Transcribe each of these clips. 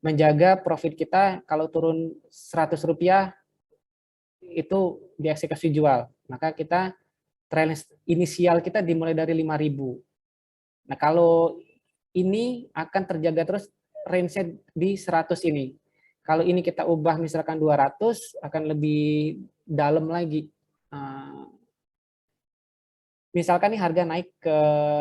menjaga profit kita kalau turun Rp100 itu dieksekusi jual. Maka kita trailing inisial kita dimulai dari 5.000. Nah, kalau ini akan terjaga terus range-nya di 100 ini. Kalau ini kita ubah misalkan 200 akan lebih dalam lagi. Misalkan nih harga naik ke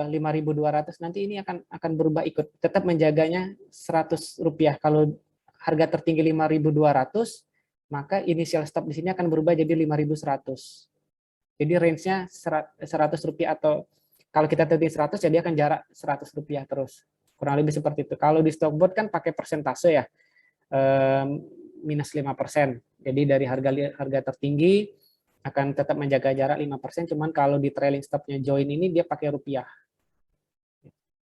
5.200, nanti ini akan berubah ikut. Tetap menjaganya Rp100. Kalau harga tertinggi 5.200, maka initial stop di sini akan berubah jadi 5.100. Jadi range-nya Rp100 atau kalau kita tertinggi 100, jadi akan jarak Rp100 terus. Kurang lebih seperti itu. Kalau di stockboard kan pakai persentase ya, minus 5%. Jadi dari harga tertinggi akan tetap menjaga jarak 5%, cuman kalau di trailing stop-nya join ini dia pakai rupiah.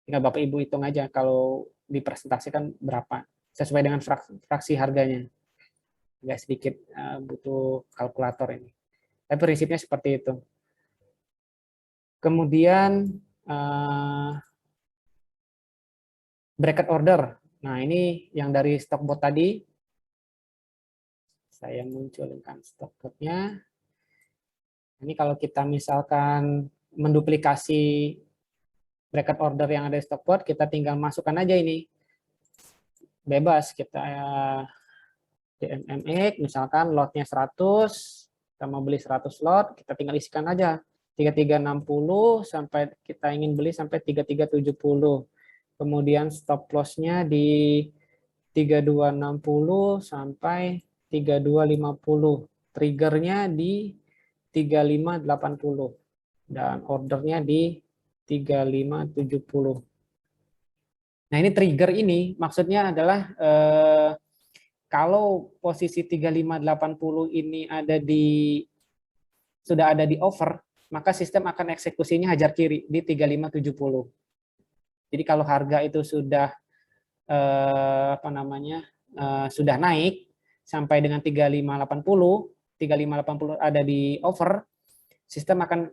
Tinggal Bapak Ibu hitung aja kalau dipresentasikan berapa, sesuai dengan fraksi harganya. Agak sedikit butuh kalkulator ini. Tapi prinsipnya seperti itu. Kemudian bracket order. Nah, ini yang dari stockbot tadi. Saya munculkan stockbotnya. Ini kalau kita misalkan menduplikasi bracket order yang ada di stockbot, kita tinggal masukkan aja ini. Bebas kita DMMX, misalkan lotnya 100, kita mau beli 100 lot, kita tinggal isikan aja 3360 sampai kita ingin beli sampai 3370. Kemudian stop loss-nya di 3260 sampai 3250. Triggernya di 3580 dan ordernya di 3570. Nah, ini trigger ini maksudnya adalah kalau posisi 3580 ini sudah ada di over, maka sistem akan eksekusinya hajar kiri di 3570. Jadi kalau harga itu sudah sudah naik sampai dengan 3580 ada di over, sistem akan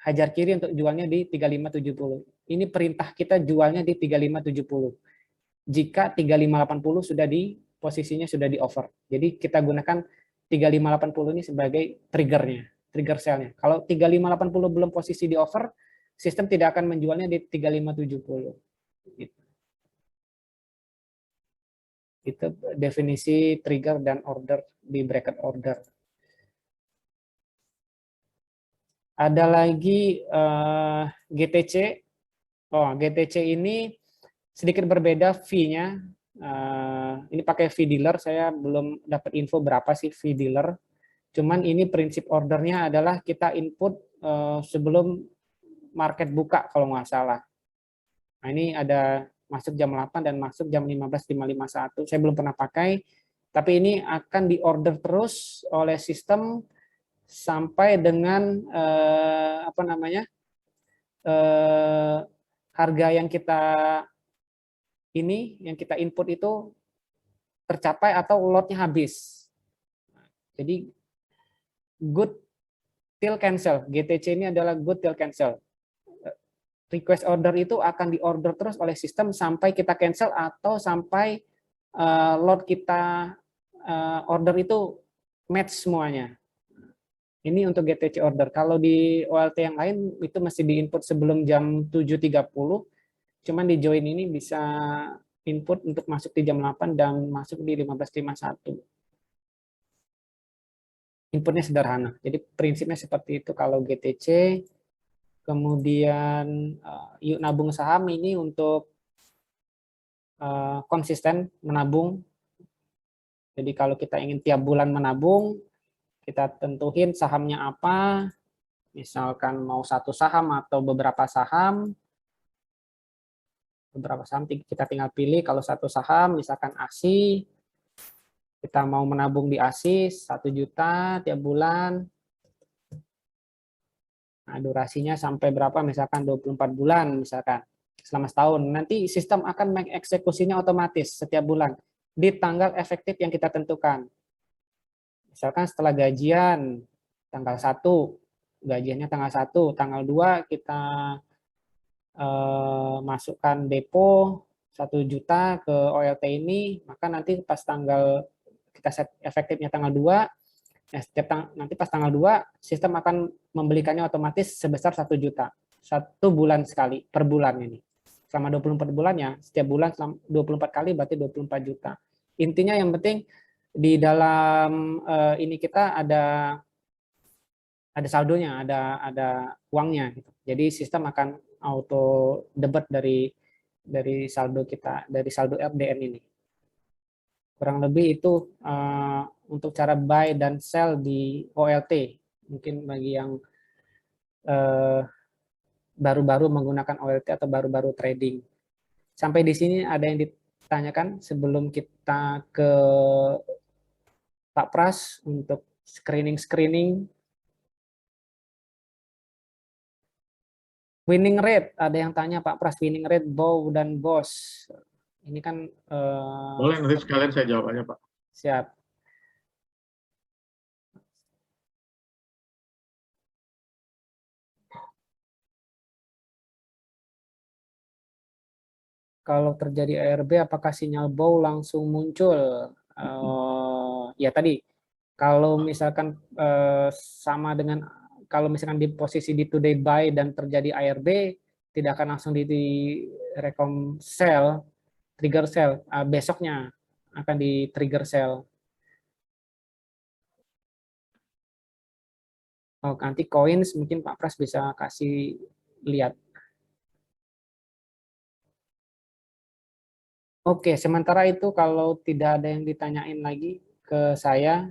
hajar kiri untuk jualnya di 3570. Ini perintah kita jualnya di 3570. Jika 3580 sudah di posisinya sudah di over. Jadi kita gunakan 3580 ini sebagai triggernya, trigger sell-nya. Kalau 3580 belum posisi di over, sistem tidak akan menjualnya di 3570. Gitu. Itu definisi trigger dan order di bracket order. Ada lagi GTC. GTC ini sedikit berbeda fee-nya. Ini pakai fee dealer, saya belum dapat info berapa sih fee dealer. Cuman ini prinsip ordernya adalah kita input sebelum market buka kalau nggak salah. Nah, ini ada masuk jam 8 dan masuk jam 15.551. Saya belum pernah pakai, tapi ini akan diorder terus oleh sistem sampai dengan harga yang kita input itu tercapai atau lotnya habis. Jadi good till cancel. GTC ini adalah good till cancel. Request order itu akan diorder terus oleh sistem sampai kita cancel atau sampai lot kita order itu match semuanya. Ini untuk GTC order. Kalau di OLT yang lain itu masih diinput sebelum jam 7.30. Cuman di join ini bisa input untuk masuk di jam 8 dan masuk di 15.51. Inputnya sederhana. Jadi prinsipnya seperti itu kalau GTC. Kemudian yuk nabung saham ini untuk konsisten menabung. Jadi kalau kita ingin tiap bulan menabung, kita tentuin sahamnya apa. Misalkan mau satu saham atau beberapa saham. Beberapa saham kita tinggal pilih. Kalau satu saham misalkan ASI, kita mau menabung di ASI 1 juta tiap bulan. Nah, durasinya sampai berapa? Misalkan 24 bulan, misalkan selama setahun. Nanti sistem akan mengeksekusinya otomatis setiap bulan di tanggal efektif yang kita tentukan. Misalkan setelah gajian tanggal 1, gajiannya tanggal 1, tanggal 2 kita masukkan depo, 1 juta ke OLT ini, maka nanti pas tanggal kita set efektifnya tanggal 2, nanti pas tanggal 2 sistem akan membelikannya otomatis sebesar 1 juta. 1 bulan sekali, per bulan ini. Selama 24 bulan ya, setiap bulan 24 kali berarti 24 juta. Intinya yang penting di dalam ini kita ada saldonya, ada uangnya gitu. Jadi sistem akan auto debit dari saldo kita, dari saldo FDN ini. Kurang lebih itu untuk cara buy dan sell di OLT. Mungkin bagi yang baru-baru menggunakan OLT atau baru-baru trading. Sampai di sini ada yang ditanyakan sebelum kita ke Pak Pras untuk screening. Winning rate, ada yang tanya Pak Pras, winning rate bow dan boss. Ini kan boleh nanti sekalian saya jawab aja, Pak. Siap. Kalau terjadi ARB, apakah sinyal bow langsung muncul? Ya tadi, kalau misalkan sama dengan kalau misalkan di posisi di today buy dan terjadi ARB, tidak akan langsung di rekom sell, trigger sell, besoknya akan di trigger sell. Oh, nanti coins mungkin Pak Pras bisa kasih lihat. Oke, sementara itu kalau tidak ada yang ditanyain lagi ke saya,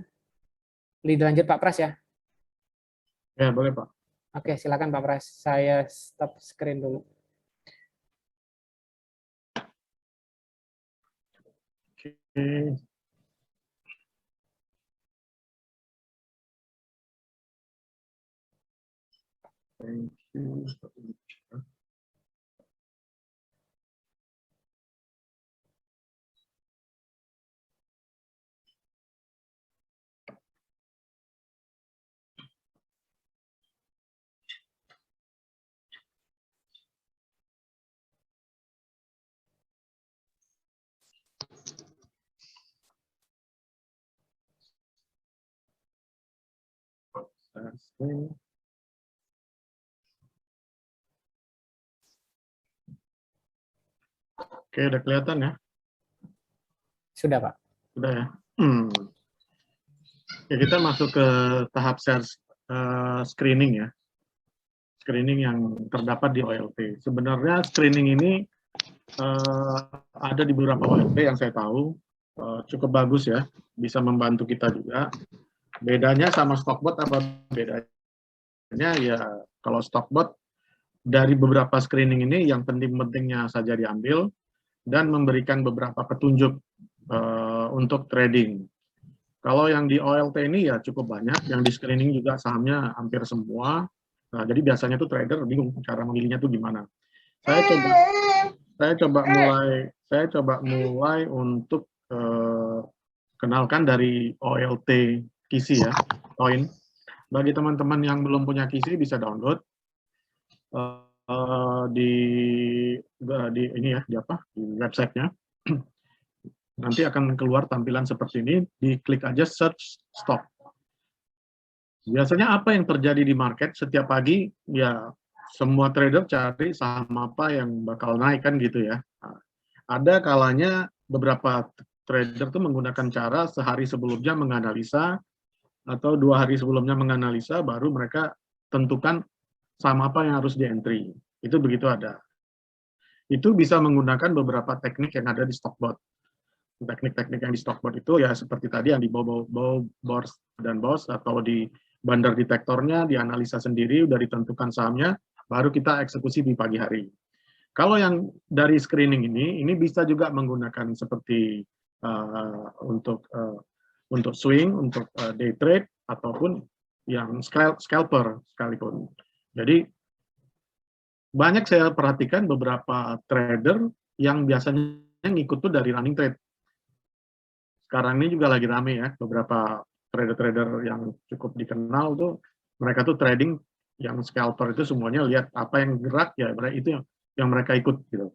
dilanjut Pak Pras ya. Ya, boleh Pak. Oke, silakan Pak Pras. Saya stop screen dulu. Oke. Thank you. Oke, udah kelihatan ya? Sudah, Pak. Sudah ya? Ya, kita masuk ke tahap screening ya. Screening yang terdapat di OLT. Sebenarnya screening ini ada di beberapa OLT yang saya tahu cukup bagus ya, bisa membantu kita juga. Bedanya sama Stockbot apa bedanya? Ya, kalau Stockbot dari beberapa screening ini yang penting-pentingnya saja diambil dan memberikan beberapa petunjuk untuk trading. Kalau yang di OLT ini ya cukup banyak, yang di screening juga sahamnya hampir semua. Nah, jadi biasanya tuh trader bingung cara memilihnya tuh gimana. Saya coba mulai untuk kenalkan dari OLT KISI ya, Coin. Bagi teman-teman yang belum punya KISI bisa download di ini ya, di websitenya. Nanti akan keluar tampilan seperti ini, diklik aja search stock. Biasanya apa yang terjadi di market setiap pagi, ya semua trader cari saham apa yang bakal naik kan gitu ya. Nah, ada kalanya beberapa trader tuh menggunakan cara sehari sebelumnya menganalisa, atau 2 hari sebelumnya menganalisa, baru mereka tentukan saham apa yang harus di-entry. Itu begitu ada. Itu bisa menggunakan beberapa teknik yang ada di Stockbot. Teknik-teknik yang di Stockbot itu ya seperti tadi yang di Bors dan Boss, atau di bandar detektornya, dianalisa sendiri, udah ditentukan sahamnya, baru kita eksekusi di pagi hari. Kalau yang dari screening ini bisa juga menggunakan seperti untuk swing, untuk day trade, ataupun yang scalper sekalipun. Jadi banyak saya perhatikan beberapa trader yang biasanya ngikut tuh dari running trade. Sekarang ini juga lagi rame ya, beberapa trader-trader yang cukup dikenal tuh, mereka tuh trading yang scalper itu semuanya lihat apa yang gerak ya, itu yang mereka ikut gitu.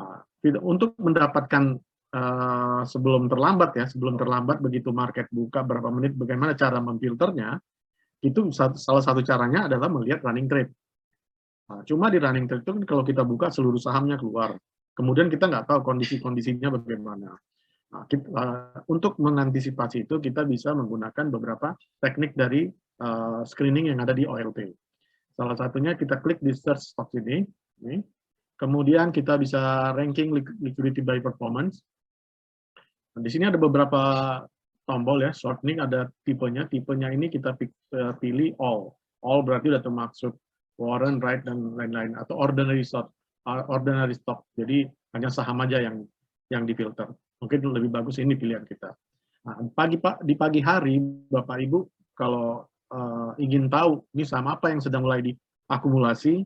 Nah, untuk mendapatkan sebelum terlambat begitu market buka berapa menit, bagaimana cara memfilternya, itu salah satu caranya adalah melihat running trade. Nah, cuma di running trade itu kalau kita buka seluruh sahamnya keluar, kemudian kita nggak tahu kondisi-kondisinya bagaimana. Nah, untuk mengantisipasi itu kita bisa menggunakan beberapa teknik dari screening yang ada di OLT. Salah satunya kita klik di search stocks ini. Kemudian kita bisa ranking liquidity by performance. Nah, di sini ada beberapa tombol ya, shortening ada tipenya. Tipenya ini kita pilih all. All berarti udah termasuk warrant, right, dan lain-lain. Atau ordinary stock. Jadi hanya saham aja yang difilter. Mungkin lebih bagus ini pilihan kita. Nah, di pagi hari, Bapak Ibu, kalau ingin tahu ini saham apa yang sedang mulai diakumulasi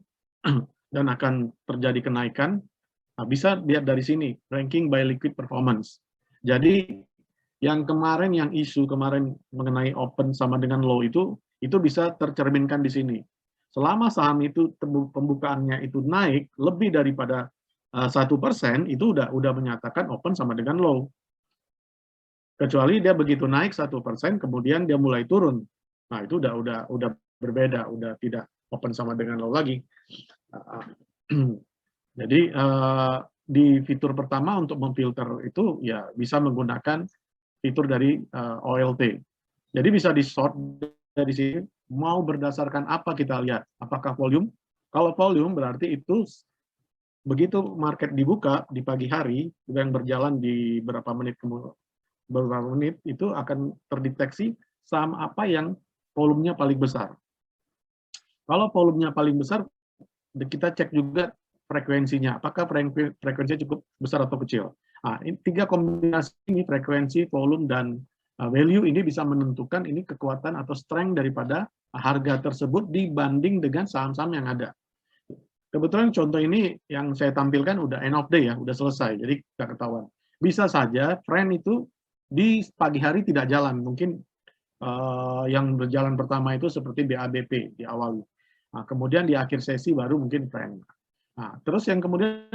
dan akan terjadi kenaikan, nah, bisa lihat dari sini, ranking by liquid performance. Jadi yang isu kemarin mengenai open sama dengan low itu bisa tercerminkan di sini. Selama saham itu pembukaannya itu naik lebih daripada 1%, itu udah menyatakan open sama dengan low. Kecuali dia begitu naik 1%, kemudian dia mulai turun. Nah, itu udah berbeda, udah tidak open sama dengan low lagi. Jadi di fitur pertama untuk memfilter itu ya bisa menggunakan fitur dari OLT. Jadi bisa di-sort dari sini, mau berdasarkan apa kita lihat. Apakah volume? Kalau volume berarti itu begitu market dibuka di pagi hari, yang berjalan di beberapa menit itu akan terdeteksi saham apa yang volumenya paling besar. Kalau volumenya paling besar, kita cek juga frekuensinya. Apakah frekuensinya cukup besar atau kecil? Nah, ini 3 kombinasi ini, frekuensi, volume, dan value, ini bisa menentukan ini kekuatan atau strength daripada harga tersebut dibanding dengan saham-saham yang ada. Kebetulan contoh ini yang saya tampilkan udah end of day ya, udah selesai, jadi tidak ketahuan. Bisa saja trend itu di pagi hari tidak jalan, mungkin yang berjalan pertama itu seperti BABP di awal. Nah, kemudian di akhir sesi baru mungkin trend. Nah, terus yang kemudian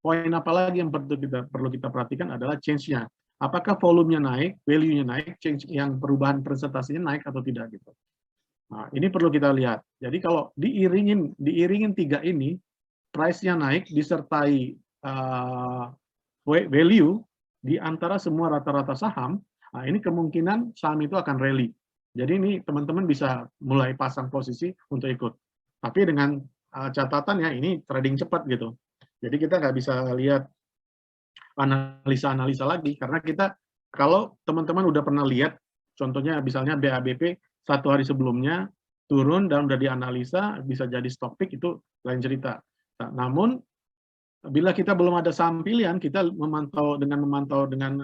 poin apa lagi yang perlu kita perhatikan adalah change-nya. Apakah volumenya naik, value-nya naik, change yang perubahan presentasinya naik atau tidak gitu. Nah, ini perlu kita lihat. Jadi kalau diiringin 3 ini, price-nya naik disertai value di antara semua rata-rata saham, nah ini kemungkinan saham itu akan rally. Jadi ini teman-teman bisa mulai pasang posisi untuk ikut. Tapi dengan catatan ya, ini trading cepat gitu. Jadi kita nggak bisa lihat analisa-analisa lagi, karena kita, kalau teman-teman udah pernah lihat, contohnya misalnya BABP 1 hari sebelumnya turun dan udah dianalisa, bisa jadi stock pick, itu lain cerita. Nah, namun bila kita belum ada saham pilihan, kita memantau dengan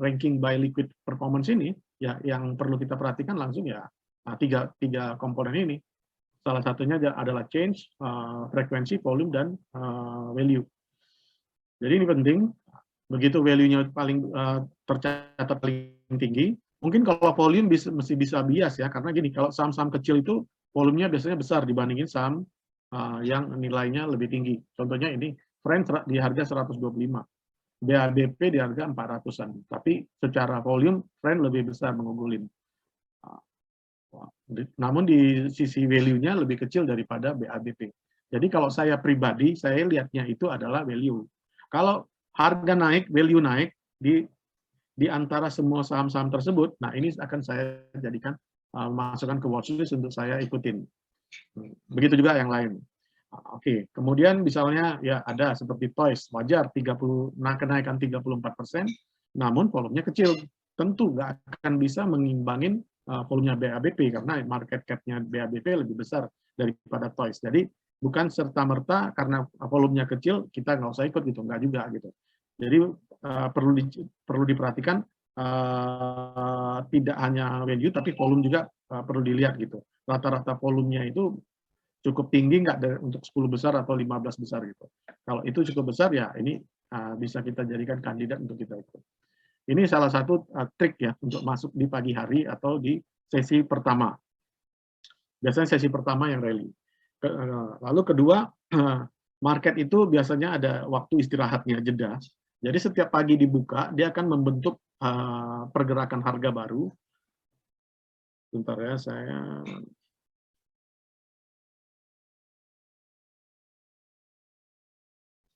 ranking by liquid performance ini, ya yang perlu kita perhatikan langsung ya tiga komponen ini. Salah satunya adalah change, frekuensi, volume, dan value. Jadi ini penting. Begitu value-nya paling tercatat paling tinggi, mungkin kalau volume mesti bisa bias ya, karena gini, kalau saham-saham kecil itu volumenya biasanya besar dibandingin saham yang nilainya lebih tinggi. Contohnya ini, Friends di harga 125, BABP di harga 400-an. Tapi secara volume, Friends lebih besar mengunggulin. Namun di sisi value-nya lebih kecil daripada BABP. Jadi kalau saya pribadi, saya lihatnya itu adalah value. Kalau harga naik, value naik di antara semua saham-saham tersebut, nah ini akan saya jadikan masukkan ke watchlist untuk saya ikutin. Begitu juga yang lain. Oke, kemudian misalnya ya ada seperti Toys, wajar kenaikan 34%, namun volumenya kecil. Tentu nggak akan bisa mengimbangin volumenya BABP karena market cap-nya BABP lebih besar daripada Toys. Jadi bukan serta-merta karena volumenya kecil kita nggak usah ikut gitu, nggak juga gitu. Jadi perlu diperhatikan tidak hanya value tapi volume juga perlu dilihat gitu. Rata-rata volumenya itu cukup tinggi nggak untuk 10 besar atau 15 besar gitu. Kalau itu cukup besar ya ini bisa kita jadikan kandidat untuk kita ikut. Ini salah satu trik ya untuk masuk di pagi hari atau di sesi pertama. Biasanya sesi pertama yang rally. Lalu kedua, market itu biasanya ada waktu istirahatnya, jeda. Jadi setiap pagi dibuka, dia akan membentuk pergerakan harga baru. Bentar ya, saya...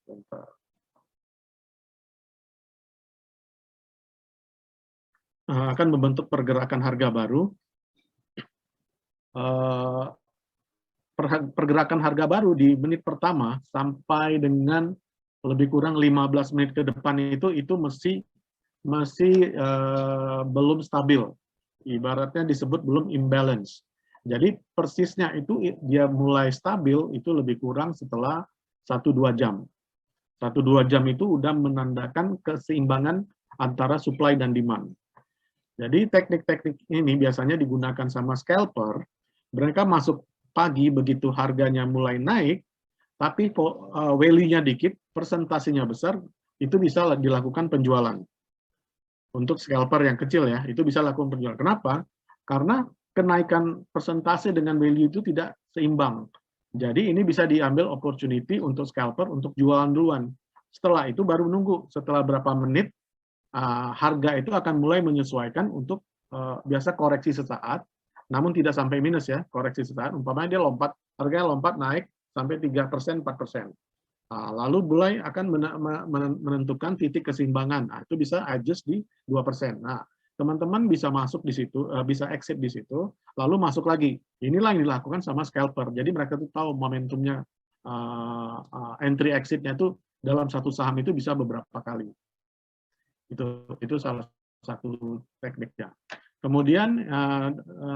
Bentar. Akan membentuk pergerakan harga baru. Pergerakan harga baru di menit pertama sampai dengan lebih kurang 15 menit ke depan itu masih belum stabil. Ibaratnya disebut belum imbalance. Jadi persisnya itu dia mulai stabil itu lebih kurang setelah 1-2 jam. 1-2 jam itu udah menandakan keseimbangan antara supply dan demand. Jadi teknik-teknik ini biasanya digunakan sama scalper. Mereka masuk pagi begitu harganya mulai naik, tapi value-nya dikit, persentasenya besar, itu bisa dilakukan penjualan. Untuk scalper yang kecil ya, itu bisa lakukan penjualan. Kenapa? Karena kenaikan persentase dengan value itu tidak seimbang. Jadi ini bisa diambil opportunity untuk scalper untuk jualan duluan. Setelah itu baru nunggu, setelah berapa menit, harga itu akan mulai menyesuaikan untuk biasa koreksi sesaat, namun tidak sampai minus ya, koreksi sesaat. Umpamanya dia lompat, harganya lompat naik sampai 3%, 4%. Lalu mulai akan menentukan titik keseimbangan. Itu bisa adjust di 2%. Nah, teman-teman bisa masuk di situ, bisa exit di situ, lalu masuk lagi. Inilah yang dilakukan sama scalper. Jadi mereka tuh tahu momentumnya, entry exitnya tuh dalam satu saham itu bisa beberapa kali. Itu salah satu tekniknya. Kemudian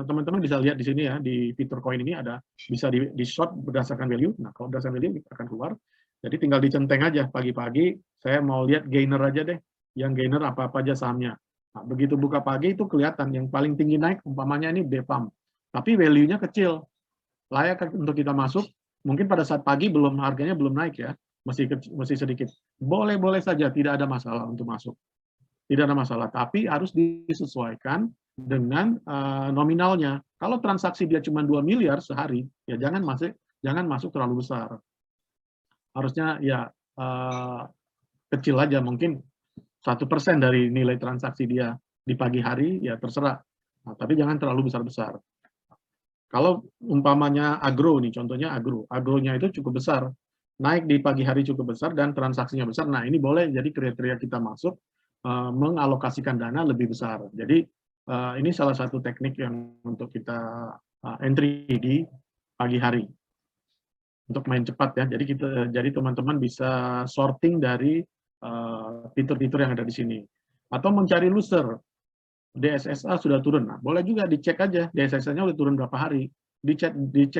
teman-teman bisa lihat di sini ya, di fitur koin ini ada bisa di short berdasarkan value. Nah, kalau berdasarkan value akan keluar. Jadi tinggal dicenteng aja pagi-pagi, saya mau lihat gainer aja deh. Yang gainer apa-apa aja sahamnya. Nah, begitu buka pagi itu kelihatan yang paling tinggi naik, umpamanya ini BPAM. Tapi value-nya kecil. Layak untuk kita masuk, mungkin pada saat pagi harganya belum naik ya, masih sedikit. Boleh-boleh saja, tidak ada masalah untuk masuk. Tidak ada masalah, tapi harus disesuaikan dengan nominalnya. Kalau transaksi dia cuma 2 miliar sehari, ya jangan masuk terlalu besar. Harusnya ya kecil aja, mungkin 1% dari nilai transaksi dia di pagi hari, ya terserah. Nah, tapi jangan terlalu besar-besar. Kalau umpamanya agro nih, contohnya agronya itu cukup besar, naik di pagi hari cukup besar dan transaksinya besar. Nah ini boleh jadi kriteria kita masuk mengalokasikan dana lebih besar. Jadi ini salah satu teknik yang untuk kita entry di pagi hari untuk main cepat ya. Jadi teman-teman bisa sorting dari fitur-fitur yang ada di sini atau mencari loser. DSSA sudah turun. Nah, boleh juga dicek aja DSSA-nya udah turun berapa hari. Dicek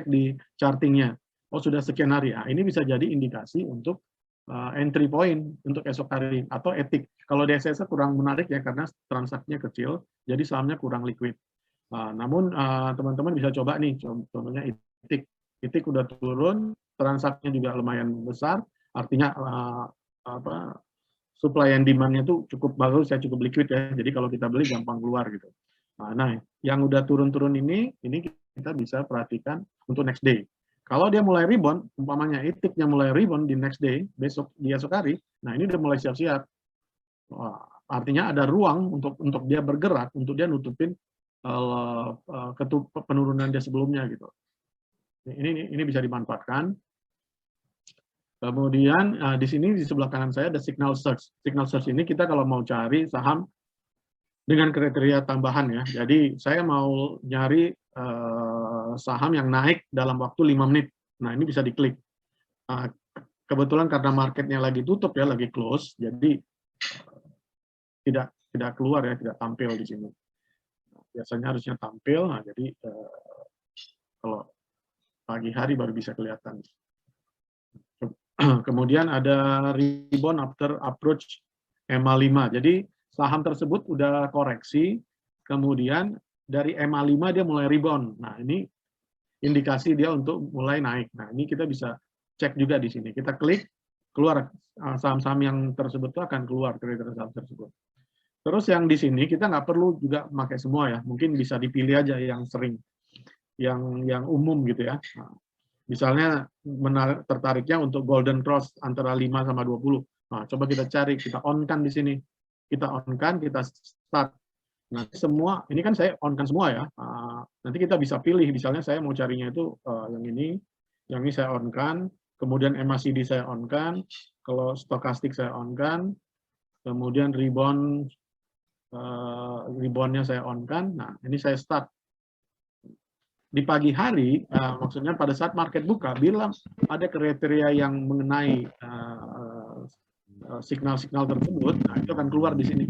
di chartingnya. Oh sudah sekian hari. Nah, ini bisa jadi indikasi untuk entry point untuk esok hari atau etik. Kalau DSSA kurang menarik ya karena transaksinya kecil, jadi sahamnya kurang liquid. Namun teman-teman bisa coba nih, contohnya etik. Etik udah turun, transaksinya juga lumayan besar, artinya supply and demand-nya tuh cukup bagus ya, cukup liquid ya. Jadi kalau kita beli gampang keluar gitu. Nah, yang udah turun-turun ini kita bisa perhatikan untuk next day. Kalau dia mulai rebound, umpamanya etiknya mulai rebound di next day, di esok hari, nah ini udah mulai siap-siap. Artinya ada ruang untuk dia bergerak, untuk dia nutupin penurunan dia sebelumnya gitu. Ini bisa dimanfaatkan. Kemudian di sini di sebelah kanan saya ada signal search. Signal search ini kita kalau mau cari saham dengan kriteria tambahan ya. Jadi saya mau nyari saham yang naik dalam waktu 5 menit. Nah ini bisa diklik. Kebetulan karena marketnya lagi tutup ya, lagi close, jadi tidak keluar ya, tidak tampil di sini. Biasanya harusnya tampil. Nah jadi kalau pagi hari baru bisa kelihatan. Kemudian ada rebound after approach EMA 5. Jadi saham tersebut udah koreksi, kemudian dari EMA 5 dia mulai rebound. Nah, ini indikasi dia untuk mulai naik. Nah, ini kita bisa cek juga di sini. Kita klik, keluar saham-saham yang tersebut itu akan keluar kriteria saham tersebut. Terus yang di sini kita nggak perlu juga pakai semua ya. Mungkin bisa dipilih aja yang sering, yang umum gitu ya. Nah, Misalnya tertariknya untuk golden cross antara 5 sama 20. Nah, coba kita cari, kita on-kan di sini. Kita on-kan, kita start. Nanti semua, ini kan saya on-kan semua ya. Nanti kita bisa pilih, misalnya saya mau carinya itu yang ini saya on-kan, kemudian MACD saya on-kan, kalau stokastik saya on-kan, kemudian reboundnya saya on-kan. Nah, ini saya start. Di pagi hari, maksudnya pada saat market buka, bila ada kriteria yang mengenai signal-signal tersebut, nah itu akan keluar di sini.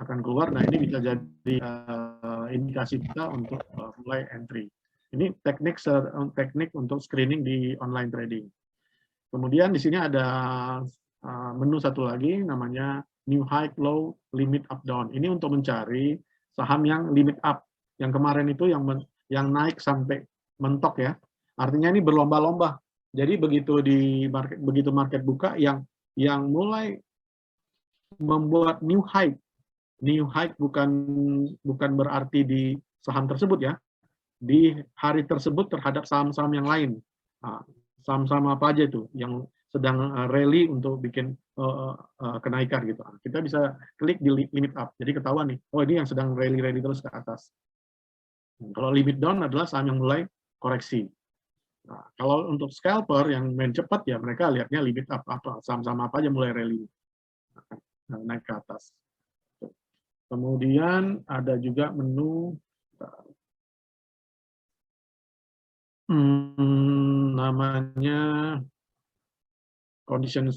Akan keluar, nah ini bisa jadi indikasi kita untuk mulai entry. Ini teknik untuk screening di online trading. Kemudian di sini ada menu satu lagi, namanya New High, Low, Limit Up Down. Ini untuk mencari saham yang limit up. Yang kemarin itu yang naik sampai mentok ya, artinya ini berlomba-lomba. Jadi begitu market buka, yang mulai membuat new high bukan berarti di saham tersebut ya, di hari tersebut terhadap saham-saham yang lain. Saham-saham apa aja itu yang sedang rally untuk bikin kenaikan gitu. Kita bisa klik di limit up, jadi ketahuan nih, oh ini yang sedang rally terus ke atas. Kalau limit down adalah saham yang mulai koreksi. Nah, kalau untuk scalper yang main cepat ya mereka lihatnya limit up, saham-saham apa aja mulai rally naik ke atas. Kemudian ada juga menu namanya condition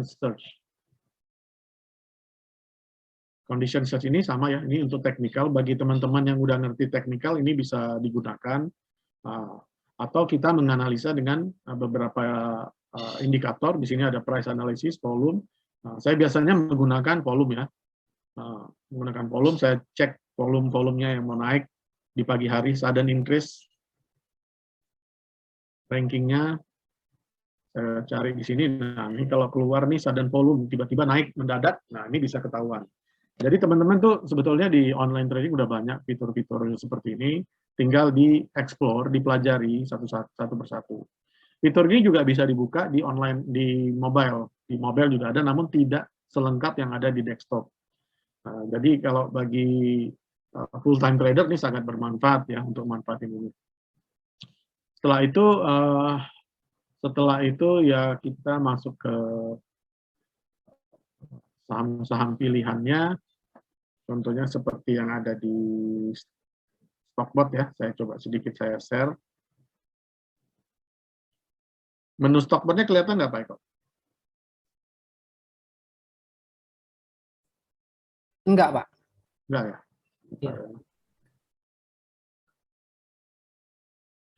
search. Condition search ini sama ya, ini untuk teknikal. Bagi teman-teman yang udah ngerti teknikal, ini bisa digunakan. Atau kita menganalisa dengan beberapa indikator. Di sini ada price analysis, volume. Saya biasanya menggunakan volume ya. Menggunakan volume, saya cek volumenya yang mau naik di pagi hari, sudden increase. Rankingnya, saya cari di sini. Nah, ini kalau keluar nih sudden volume, tiba-tiba naik mendadak, nah ini bisa ketahuan. Jadi teman-teman tuh sebetulnya di online trading udah banyak fitur-fitur seperti ini, tinggal di-explore, dipelajari satu persatu. Fitur ini juga bisa dibuka di online, di mobile. Di mobile juga ada, namun tidak selengkap yang ada di desktop. Jadi kalau bagi full-time trader ini sangat bermanfaat ya untuk manfaatin ini. Setelah itu ya kita masuk ke saham-saham pilihannya. Contohnya seperti yang ada di Stockbot ya, saya coba sedikit saya share. Menu Stockbotnya kelihatan nggak Pak Eko? Enggak, Pak. Enggak ya? Ya.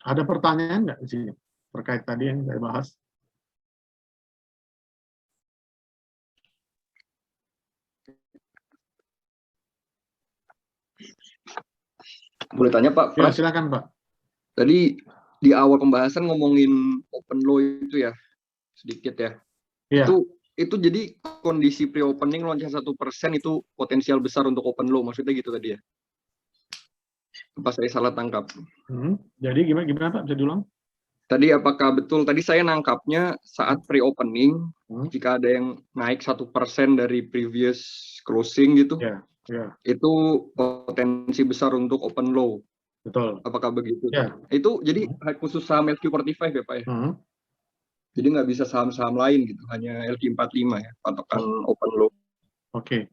Ada pertanyaan nggak di sini terkait tadi yang saya bahas? Boleh tanya Pak? Ya, silakan Pak. Tadi di awal pembahasan ngomongin open low itu ya, sedikit ya. Ya. Itu jadi kondisi pre-opening loncat 1% itu potensial besar untuk open low, maksudnya gitu tadi ya? Apa saya salah tangkap? Jadi gimana Pak? Bisa diulang? Tadi apakah betul, tadi saya nangkapnya saat pre-opening, jika ada yang naik 1% dari previous closing gitu, itu potensi besar untuk open low. Betul. Apakah begitu? Itu jadi khusus saham LQ45 ya Pak ya? Jadi nggak bisa saham-saham lain gitu, hanya LQ45 ya, patokan open low. Oke.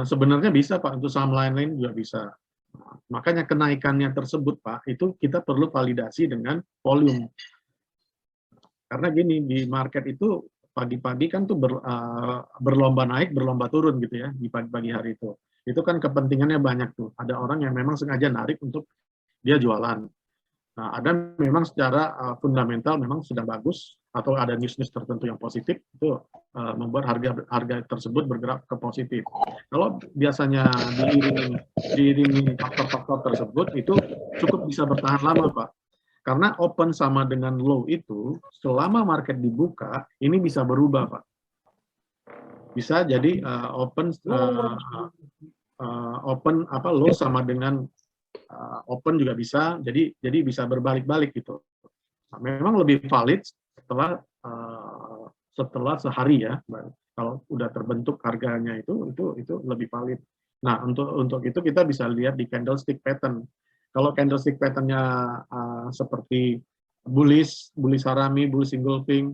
Sebenarnya bisa Pak, untuk saham lain-lain juga bisa. Makanya kenaikannya tersebut Pak, itu kita perlu validasi dengan volume. Karena gini, di market itu pagi-pagi kan tuh berlomba naik, berlomba turun gitu ya, di pagi-pagi hari itu. Itu kan kepentingannya banyak tuh. Ada orang yang memang sengaja narik untuk dia jualan. Nah, ada memang secara fundamental memang sedang bagus, atau ada news tertentu yang positif, itu membuat harga tersebut bergerak ke positif. Kalau biasanya diiringi faktor-faktor tersebut, itu cukup bisa bertahan lama, Pak. Karena open sama dengan low itu, selama market dibuka, ini bisa berubah, Pak. Bisa jadi low sama dengan open juga bisa, jadi bisa berbalik-balik gitu. Nah, memang lebih valid setelah sehari ya. Kalau udah terbentuk harganya itu lebih valid. Nah, untuk itu kita bisa lihat di candlestick pattern. Kalau candlestick pattern-nya seperti bullish harami, bullish engulfing,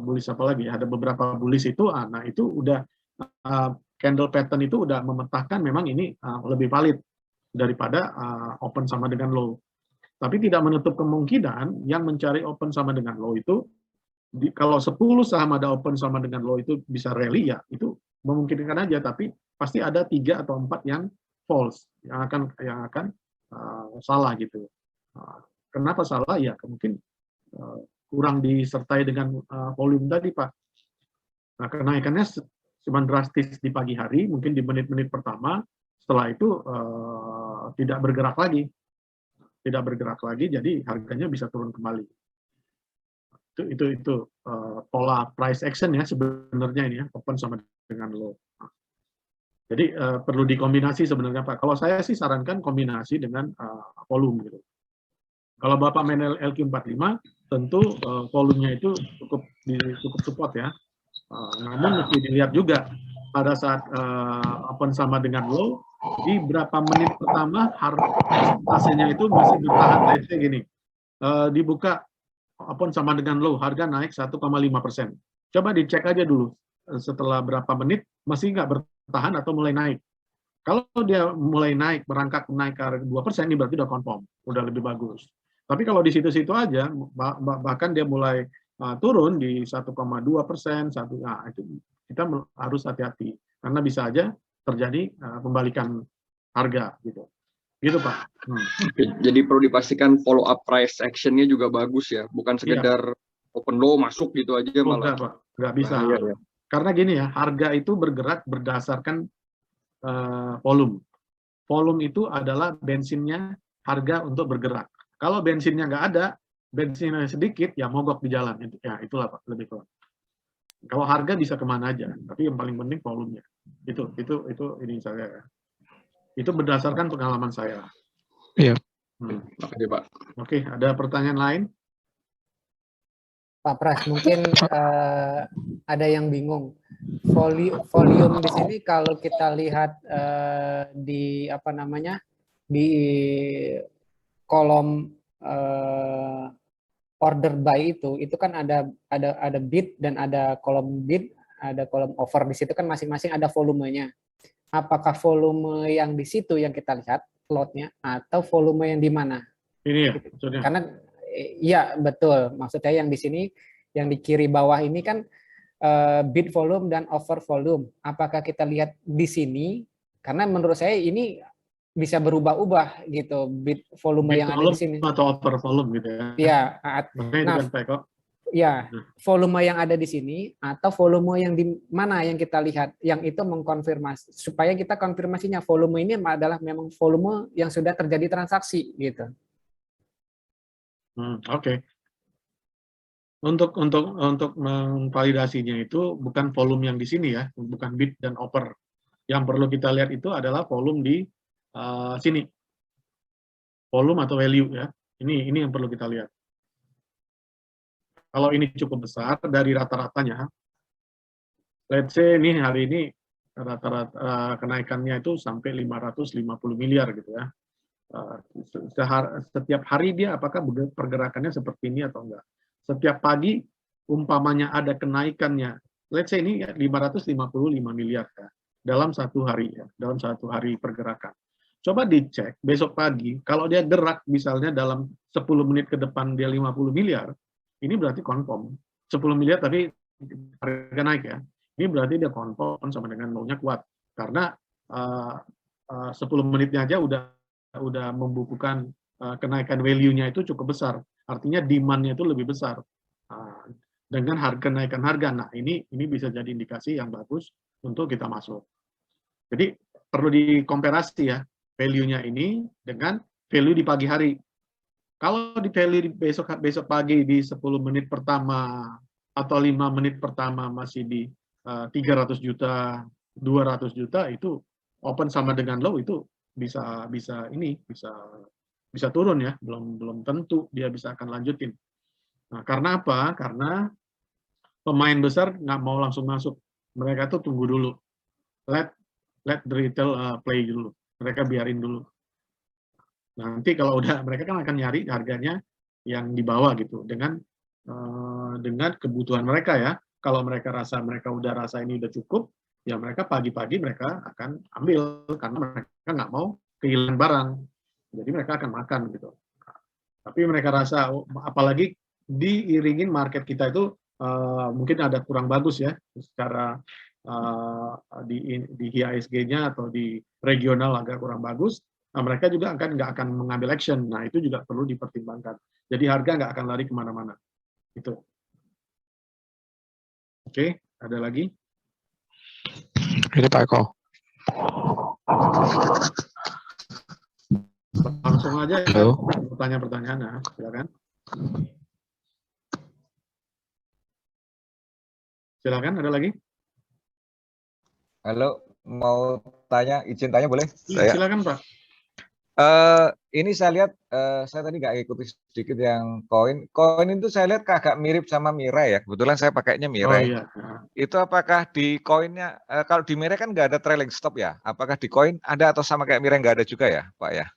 bullish apa lagi? Ada beberapa bullish itu, nah itu udah candle pattern itu udah memetakan memang ini lebih valid daripada open sama dengan low. Tapi tidak menutup kemungkinan yang mencari open sama dengan low itu kalau 10 saham ada open sama dengan low itu bisa rally, ya itu memungkinkan aja, tapi pasti ada 3 atau 4 yang false, yang akan salah gitu. Kenapa salah? Ya mungkin kurang disertai dengan volume tadi, Pak. Nah, kenaikannya cuma drastis di pagi hari, mungkin di menit-menit pertama, setelah itu tidak bergerak lagi, jadi harganya bisa turun kembali. Itu pola price action ya sebenarnya ini ya, open sama dengan low. Jadi perlu dikombinasi sebenarnya, Pak. Kalau saya sih sarankan kombinasi dengan volume gitu. Kalau Bapak main LQ45 tentu volumenya itu cukup support ya. Namun mesti dilihat juga pada saat open sama dengan low, di berapa menit pertama hasilnya itu masih bertahan. Let's say gini, dibuka open sama dengan low, harga naik 1,5%. Coba dicek aja dulu setelah berapa menit masih nggak bertahan atau mulai naik. Kalau dia mulai naik, merangkak naik ke 2%, ini berarti udah confirm, udah lebih bagus. Tapi kalau di situ-situ aja, bahkan dia mulai turun di 1,2%, nah itu kita harus hati-hati karena bisa aja terjadi pembalikan harga gitu. Gitu, Pak. Jadi perlu dipastikan follow up price action-nya juga bagus ya, bukan sekedar open low masuk gitu aja malah. Enggak, Pak. Enggak bisa. Ya. Karena gini ya, harga itu bergerak berdasarkan volume. Volume itu adalah bensinnya harga untuk bergerak. Kalau bensinnya nggak ada, bensinnya sedikit, ya mogok di jalan. Ya itulah, Pak, lebih kurang. Kalau harga bisa kemana aja, tapi yang paling penting volumenya. Itu ini saya. Itu berdasarkan pengalaman saya. Iya. Makasih, Pak. Oke, ada pertanyaan lain? Pak Pras, mungkin ada yang bingung. Volume di sini kalau kita lihat di apa namanya di kolom order buy itu kan ada bid dan ada kolom bid, ada kolom offer. Di situ kan masing-masing ada volumenya. Apakah volume yang di situ yang kita lihat lotnya atau volume yang di mana? Ini ya, maksudnya. Karena iya betul, maksud saya yang di sini, yang di kiri bawah ini kan bid volume dan offer volume. Apakah kita lihat di sini? Karena menurut saya ini bisa berubah-ubah gitu, bid volume yang ada di sini. Atau offer volume gitu ya. Iya. Nah, ya, volume yang ada di sini atau volume yang di mana yang kita lihat, yang itu mengkonfirmasi supaya kita konfirmasinya volume ini adalah memang volume yang sudah terjadi transaksi gitu. Oke. Untuk memvalidasinya itu bukan volume yang di sini ya, bukan bid dan offer. Yang perlu kita lihat itu adalah volume di sini. Volume atau value ya. Ini yang perlu kita lihat. Kalau ini cukup besar dari rata-ratanya, let's say ini hari ini rata-rata kenaikannya itu sampai 550 miliar gitu ya. Setiap hari dia apakah pergerakannya seperti ini atau enggak. Setiap pagi umpamanya ada kenaikannya, let's say ini 555 miliar ya, dalam satu hari ya, dalam satu hari pergerakan. Coba dicek besok pagi, kalau dia gerak misalnya dalam 10 menit ke depan dia 50 miliar, ini berarti confirm. 10 miliar tapi harga naik ya. Ini berarti dia confirm sama dengan low-nya kuat. Karena 10 menitnya aja udah membukukan kenaikan value-nya itu cukup besar. Artinya demand-nya itu lebih besar. Dengan kenaikan harga. Nah, ini bisa jadi indikasi yang bagus untuk kita masuk. Jadi perlu dikomparasi ya, value-nya ini dengan value di pagi hari. Kalau di value besok pagi di 10 menit pertama atau 5 menit pertama masih di 300 juta, 200 juta, itu open sama dengan low itu bisa bisa turun ya, belum tentu dia bisa akan lanjutin. Nah, karena apa? Karena pemain besar nggak mau langsung masuk. Mereka tuh tunggu dulu. Let the retail play dulu. Mereka biarin dulu. Nanti kalau udah mereka kan akan nyari harganya yang di bawah gitu dengan kebutuhan mereka ya. Kalau mereka udah rasa ini udah cukup, ya mereka pagi-pagi mereka akan ambil karena mereka nggak mau kehilangan barang. Jadi mereka akan makan gitu. Tapi mereka rasa, apalagi diiringin market kita itu mungkin ada kurang bagus ya secara di IHSG-nya atau di regional agak kurang bagus. Nah, mereka juga nggak akan mengambil action. Nah, itu juga perlu dipertimbangkan. Jadi harga nggak akan lari kemana-mana. Itu. Oke, ada lagi? Ini Pak Eko. Langsung aja ya, pertanyaan-pertanyaan. Nah, silakan. Silakan, ada lagi? Halo, mau tanya, izin tanya boleh? Iya, silakan Pak. Ini saya lihat, saya tadi nggak ikuti sedikit yang koin. Koin itu saya lihat agak mirip sama Mirai ya. Kebetulan saya pakainya Mirai. Oh iya. Itu apakah di koinnya, kalau di Mirai kan nggak ada trailing stop ya? Apakah di koin ada atau sama kayak Mirai nggak ada juga ya, Pak ya?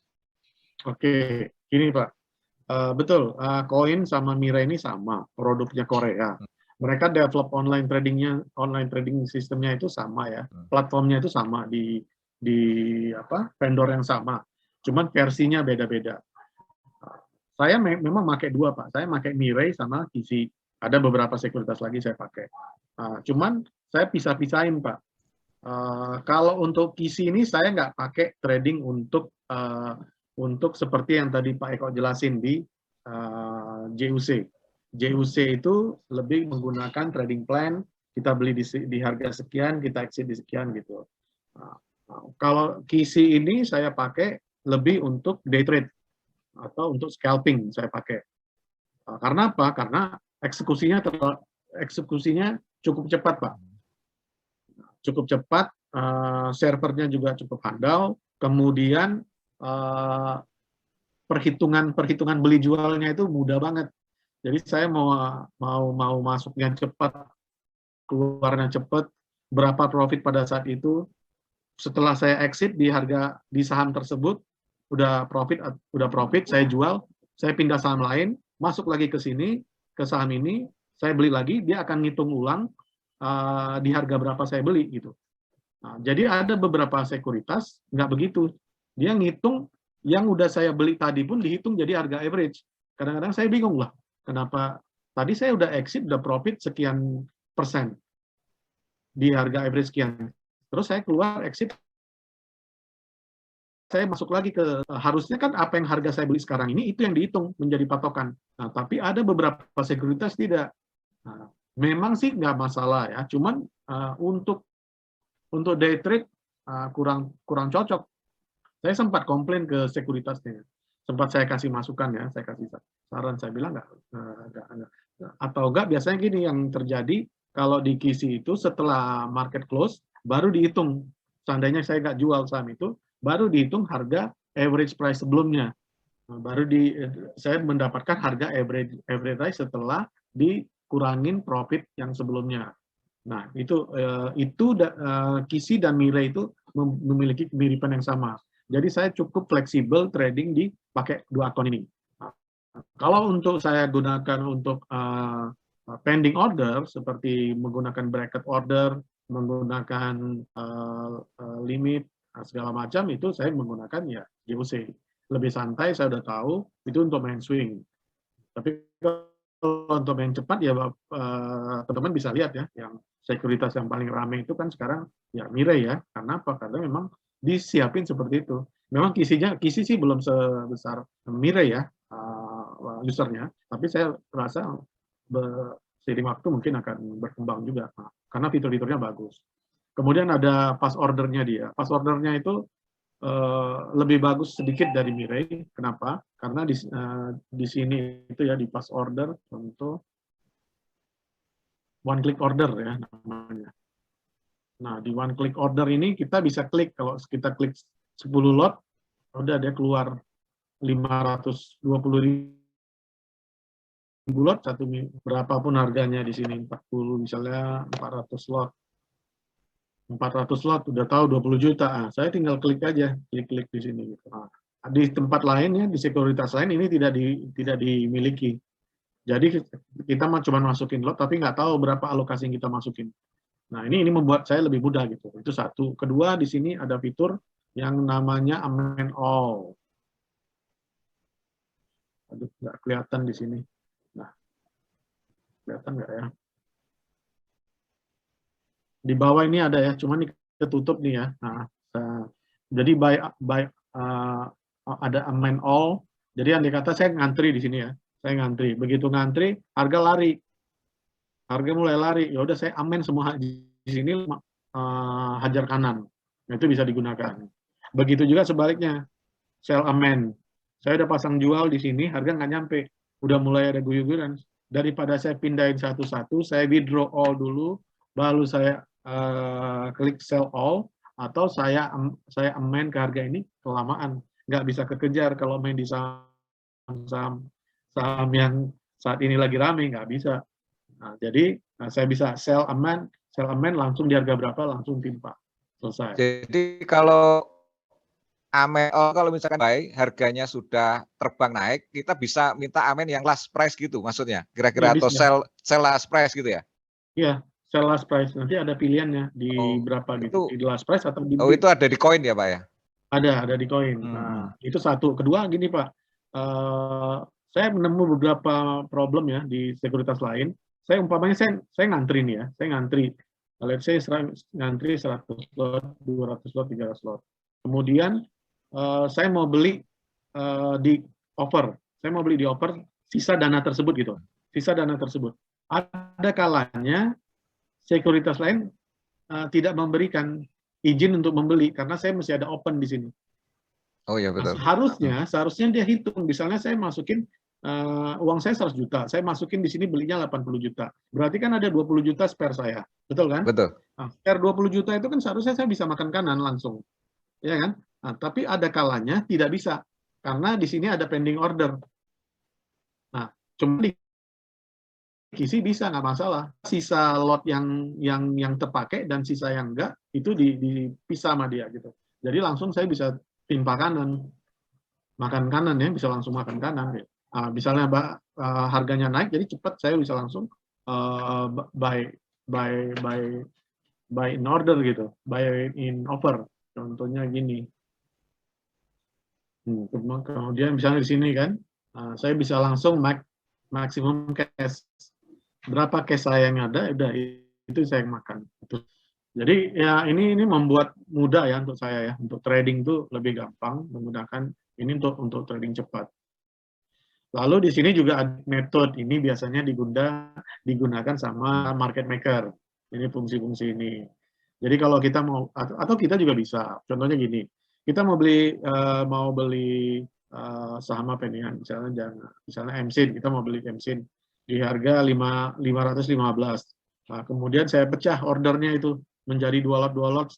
Oke, gini Pak. Betul, koin sama Mirai ini sama, produknya Korea. Mereka develop online trading sistemnya itu sama ya, platformnya itu sama di vendor yang sama. Cuman versinya beda-beda. Saya memang pakai dua Pak. Saya pakai Mirai sama QC. Ada beberapa sekuritas lagi saya pakai. Cuman saya pisah-pisahin Pak. Kalau untuk QC ini saya nggak pakai trading untuk seperti yang tadi Pak Eko jelasin di JUC. JUC itu lebih menggunakan trading plan. Kita beli di harga sekian, kita exit di sekian gitu. Kalau QC ini saya pakai lebih untuk day trade atau untuk scalping saya pakai. Karena apa? Karena eksekusinya cukup cepat, Pak. Cukup cepat, servernya juga cukup handal, kemudian perhitungan beli jualnya itu mudah banget. Jadi saya mau masuknya cepat, keluarnya cepat, berapa profit pada saat itu. Setelah saya exit di saham tersebut, udah profit, saya jual, saya pindah saham lain, masuk lagi ke sini, ke saham ini, saya beli lagi, dia akan ngitung ulang di harga berapa saya beli gitu. Nah, jadi ada beberapa sekuritas nggak begitu, dia ngitung yang udah saya beli tadi pun dihitung jadi harga average. Kadang-kadang saya bingung lah, kenapa tadi saya udah exit, udah profit sekian persen di harga average sekian, terus saya keluar exit, saya masuk lagi ke harusnya kan apa yang harga saya beli sekarang ini itu yang dihitung menjadi patokan. Nah, tapi ada beberapa sekuritas tidak. Nah, memang sih nggak masalah ya, cuman untuk day trade kurang cocok. Saya sempat komplain ke sekuritasnya, sempat saya kasih masukan ya, saya kasih saran, saya bilang nggak. Atau enggak, biasanya gini yang terjadi kalau di QC itu setelah market close baru dihitung. Seandainya saya nggak jual saham itu, baru dihitung harga average price sebelumnya. Baru saya mendapatkan harga average price setelah dikurangin profit yang sebelumnya. Nah, itu QC dan Mirai itu memiliki kemiripan yang sama. Jadi saya cukup fleksibel trading pakai dua akun ini. Nah, kalau untuk saya gunakan untuk pending order, seperti menggunakan bracket order, menggunakan limit, segala macam, itu saya menggunakan ya JUC. Lebih santai, saya udah tahu, itu untuk main swing. Tapi kalau untuk main cepat, ya teman-teman bisa lihat ya, yang sekuritas yang paling ramai itu kan sekarang ya Mirai ya. Karena apa? Karena memang disiapin seperti itu. Memang QC sih belum sebesar Mirai ya, usernya, tapi saya rasa seiring waktu mungkin akan berkembang juga, karena fitur-fiturnya bagus. Kemudian ada fast ordernya dia. Fast ordernya itu lebih bagus sedikit dari Mirai. Kenapa? Karena di sini itu ya di fast order untuk one click order ya namanya. Nah, di one click order ini kita bisa klik, kalau kita klik 10 lot, udah dia keluar 520.000 lot, berapapun harganya di sini, 40 misalnya 400 lot. 400 lot udah tahu 20 juta. Nah, saya tinggal klik aja, klik di sini gitu. Nah, di tempat lain ya, di sekuritas lain ini tidak dimiliki. Jadi kita cuma masukin lot tapi nggak tahu berapa alokasi yang kita masukin. Nah, ini membuat saya lebih mudah gitu. Itu satu. Kedua, di sini ada fitur yang namanya amend all. Aduh, nggak kelihatan di sini. Nah, kelihatan nggak ya? Di bawah ini ada ya, cuman ini ketutup nih ya. Nah, jadi ada amend all. Jadi andai kata saya ngantri di sini ya, saya ngantri. Begitu ngantri, harga lari, harga mulai lari. Ya udah saya amend semua di sini, hajar kanan. Nah, itu bisa digunakan. Begitu juga sebaliknya, sell amend. Saya udah pasang jual di sini, harga nggak nyampe, udah mulai ada guyur-guyuran. Daripada saya pindahin satu-satu, saya withdraw all dulu, baru saya klik sell all, atau saya amend ke harga ini, kelamaan nggak bisa kekejar kalau main di saham yang saat ini lagi rame, nggak bisa. Nah, jadi saya bisa sell amend langsung di harga berapa langsung timpa, selesai. Jadi kalau kalau misalkan baik harganya sudah terbang naik, kita bisa minta amen yang last price gitu maksudnya, kira-kira, atau sell last price gitu ya? Iya, sell last price. Nanti ada pilihannya di berapa gitu, di last price atau di itu ada di koin ya Pak ya? Ada di koin. Nah, itu satu. Kedua gini Pak, saya menemu beberapa problem ya di sekuritas lain. Saya umpamanya saya ngantri nih ya, saya ngantri. Let's say ngantri 100 lot, 200 lot, 300 lot. Kemudian saya mau beli di offer. Saya mau beli di offer sisa dana tersebut gitu. Sisa dana tersebut. Ada kalanya sekuritas lain tidak memberikan izin untuk membeli karena saya masih ada open di sini. Oh iya betul. Nah, seharusnya dia hitung. Misalnya saya masukin uang saya 100 juta, saya masukin di sini belinya 80 juta. Berarti kan ada 20 juta spare saya. Betul kan? Betul. Nah, spare 20 juta itu kan seharusnya saya bisa makan kanan langsung. Ya kan? Nah, tapi ada kalanya tidak bisa karena di sini ada pending order. Nah, cuma diisi bisa nggak masalah. Sisa lot yang terpakai dan sisa yang enggak itu dipisah sama dia gitu. Jadi langsung saya bisa timpa kanan, makan kanan ya, bisa langsung makan kanan. Ya. Misalnya harganya naik, jadi cepat saya bisa langsung buy in order gitu, buy in offer. Contohnya gini. Kemudian misalnya di sini kan, saya bisa langsung maksimum cash. Berapa cash saya yang ada, udah itu saya makan. Jadi ya ini membuat mudah ya untuk saya ya, untuk trading itu lebih gampang menggunakan ini untuk trading cepat. Lalu di sini juga ada metode, ini biasanya digunakan sama market maker. Ini fungsi-fungsi ini. Jadi kalau kita mau atau kita juga bisa. Contohnya gini, kita mau beli saham apa ini ya? Misalnya MSIN, kita mau beli MSIN di harga 515. Nah, kemudian saya pecah ordernya itu menjadi 2 lot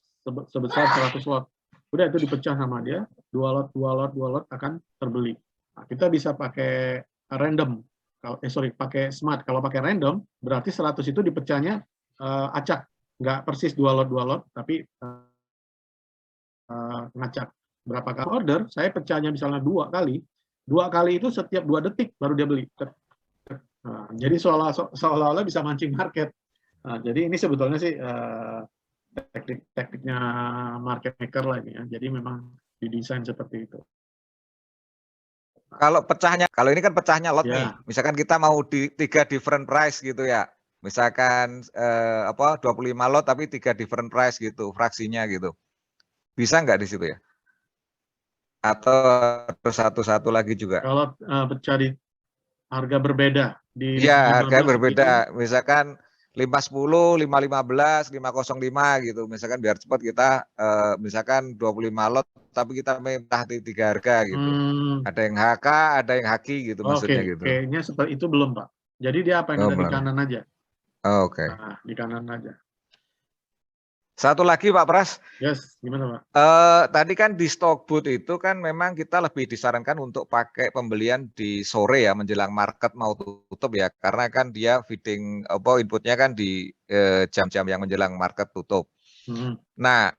sebesar 100 lot. Udah itu dipecah sama dia, 2 lot akan terbeli. Nah, kita bisa pakai random. Pakai smart. Kalau pakai random, berarti 100 itu dipecahnya acak. Nggak persis 2 lot, tapi ngacak. Berapa kali order, saya pecahnya misalnya 2 kali. 2 kali itu setiap 2 detik baru dia beli. Nah, jadi seolah-olah bisa mancing market. Nah, jadi ini sebetulnya sih tekniknya market maker lah ini ya. Jadi memang didesain seperti itu. Kalau ini kan pecahnya lot nih. Misalkan kita mau di 3 different price gitu ya. Misalkan 25 lot tapi 3 different price gitu, fraksinya gitu. Bisa nggak di situ ya? Atau satu-satu lagi juga? Kalau pecah di harga berbeda di harga berbeda. Gitu. Misalkan 510, 515, 505 gitu. Misalkan biar cepat kita misalkan 25 lot tapi kita minta di 3 harga gitu. Ada yang HK, ada yang HQ gitu maksudnya gitu. Kayaknya seperti itu belum, Pak. Jadi dia apa yang ada di kanan aja. Oke. Nah, di kanan aja. Satu lagi Pak Pras. Yes, gimana Pak? Tadi kan di Stockbot itu kan memang kita lebih disarankan untuk pakai pembelian di sore ya, menjelang market mau tutup ya, karena kan dia feeding inputnya kan di jam-jam yang menjelang market tutup. Nah,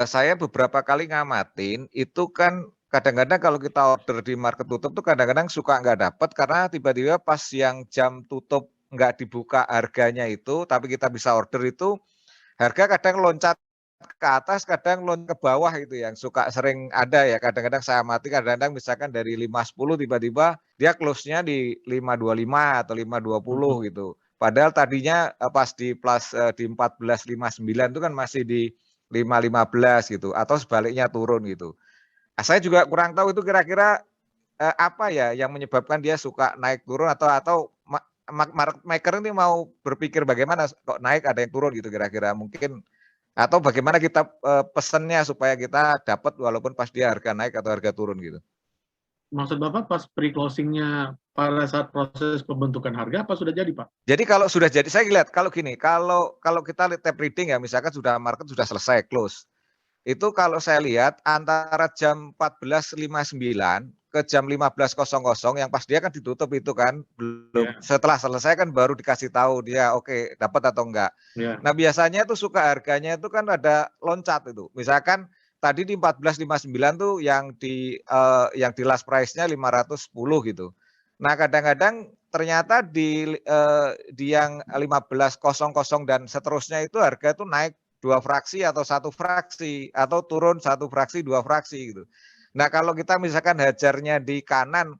saya beberapa kali ngamatin itu kan kadang-kadang kalau kita order di market tutup tuh kadang-kadang suka nggak dapat karena tiba-tiba pas yang jam tutup nggak dibuka harganya itu, tapi kita bisa order itu harga kadang loncat ke atas, kadang loncat ke bawah itu yang suka sering ada ya. Kadang-kadang saya amati, kadang-kadang misalkan dari 5.10 tiba-tiba dia close-nya di 5.25 atau 5.20 gitu. Padahal tadinya pas di plus di 14.59 itu kan masih di 5.15 gitu atau sebaliknya turun gitu. Saya juga kurang tahu itu kira-kira apa ya yang menyebabkan dia suka naik turun atau market maker ini mau berpikir bagaimana kok naik ada yang turun gitu kira-kira mungkin atau bagaimana kita pesennya supaya kita dapat walaupun pas dia harga naik atau harga turun gitu. Maksud Bapak pas pre-closingnya pada saat proses pembentukan harga apa sudah jadi Pak? Jadi kalau sudah jadi saya lihat kalau gini kalau kita lihat tape reading ya misalkan sudah market sudah selesai close. Itu kalau saya lihat antara jam 14.59 ke jam 15.00 yang pas dia kan ditutup itu kan belum setelah selesai kan baru dikasih tahu dia oke dapat atau enggak. Nah biasanya itu suka harganya itu kan ada loncat itu. Misalkan tadi di 14.59 tuh yang di last price-nya 510 gitu. Nah kadang-kadang ternyata di yang 15.00 dan seterusnya itu harga itu naik 2 fraksi atau 1 fraksi atau turun 1 fraksi 2 fraksi gitu. Nah kalau kita misalkan hajarnya di kanan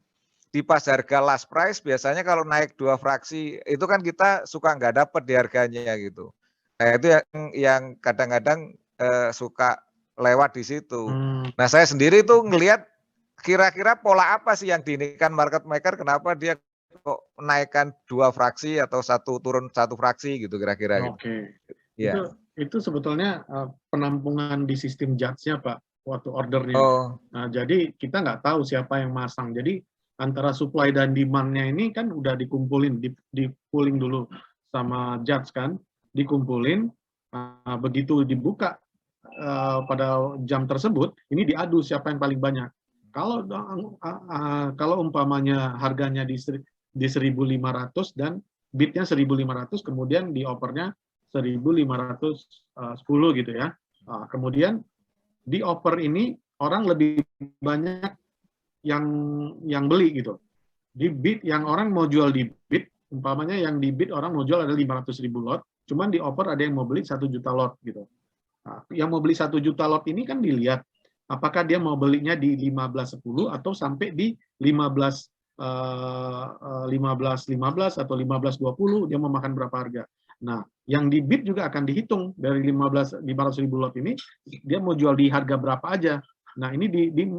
di pas harga last price biasanya kalau naik 2 fraksi itu kan kita suka nggak dapat di harganya gitu. Nah itu yang kadang-kadang suka lewat di situ. Nah saya sendiri tuh ngelihat kira-kira pola apa sih yang diinikan market maker kenapa dia kok naikkan 2 fraksi atau turun 1 fraksi gitu kira-kira. Oke. Ya. Itu sebetulnya penampungan di sistem judge-nya Pak waktu ordernya. Nah, jadi kita nggak tahu siapa yang masang. Jadi antara supply dan demand-nya ini kan udah dikumpulin, di pooling dulu sama judge kan, dikumpulin. Begitu dibuka pada jam tersebut, ini diadu siapa yang paling banyak. Kalau umpamanya harganya di 1.500 dan bid-nya 1.500, kemudian di offer-nya 1.510 gitu ya. Kemudian di offer ini orang lebih banyak yang beli gitu. Di bid yang orang mau jual di bid, umpamanya yang di bid orang mau jual ada 500.000 lot, cuman di offer ada yang mau beli 1 juta lot gitu. Nah, yang mau beli 1 juta lot ini kan dilihat apakah dia mau belinya di 15.10 atau sampai di 15.15 atau 15.20 dia mau makan berapa harga. Nah, yang di bid juga akan dihitung dari 500.000 lot ini, dia mau jual di harga berapa aja. Nah, ini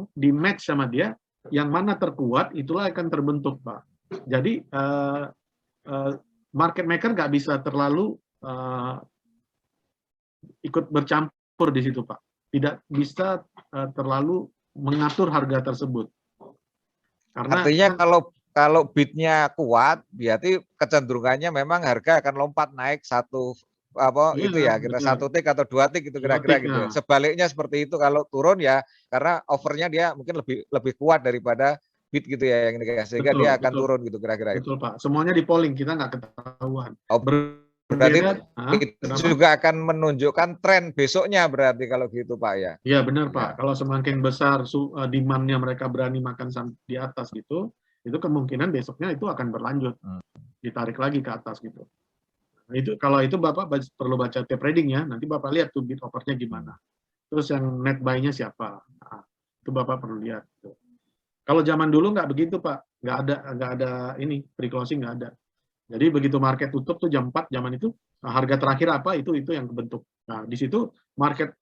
di match sama dia, yang mana terkuat, itulah akan terbentuk, Pak. Jadi, market maker nggak bisa terlalu ikut bercampur di situ, Pak. Tidak bisa terlalu mengatur harga tersebut. Karena, artinya kalau bidnya kuat, berarti kecenderungannya memang harga akan lompat naik itu ya kita 1 tick atau 2 tick itu kira-kira gitu ya. Sebaliknya seperti itu kalau turun ya karena offernya dia mungkin lebih kuat daripada bid gitu ya yang ini sehingga dia akan turun gitu kira-kira. Betul Pak. Semuanya di polling kita nggak ketahuan. Berarti itu juga akan menunjukkan tren besoknya berarti kalau gitu Pak ya. Iya benar Pak. Kalau semakin besar demand-nya mereka berani makan di atas gitu. Itu kemungkinan besoknya itu akan berlanjut, ditarik lagi ke atas gitu. Nah, kalau itu Bapak perlu baca tape reading ya, nanti Bapak lihat tuh bid offer-nya gimana. Terus yang net buy-nya siapa, nah, itu Bapak perlu lihat. Gitu. Kalau zaman dulu nggak begitu Pak, nggak ada ini pre-closing nggak ada. Jadi begitu market tutup tuh jam 4 zaman itu harga terakhir apa itu yang kebentuk. Nah di situ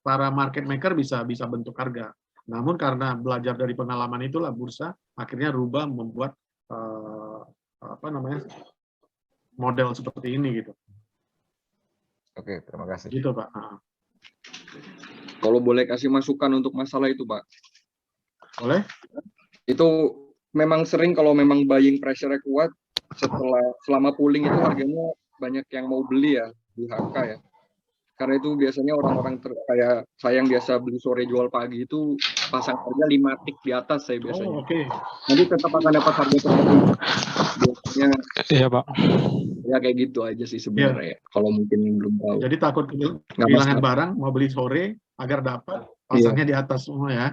para market maker bisa bentuk harga. Namun karena belajar dari pengalaman itulah bursa akhirnya rubah membuat model seperti ini gitu. Oke, terima kasih. Gitu Pak. Kalau boleh kasih masukan untuk masalah itu Pak. Boleh? Itu memang sering kalau memang buying pressure-nya kuat selama pooling itu harganya banyak yang mau beli ya di HK ya. Karena itu biasanya orang-orang kayak saya yang biasa beli sore jual pagi itu pasang harga 5 tick di atas saya biasanya. Nanti tetap akan dapat harga tertentu. Biasanya Iya Pak. Ya kayak gitu aja sih sebenarnya. Kalau mungkin belum tahu. Jadi takut kehilangan barang, mau beli sore agar dapat pasangnya di atas semua ya.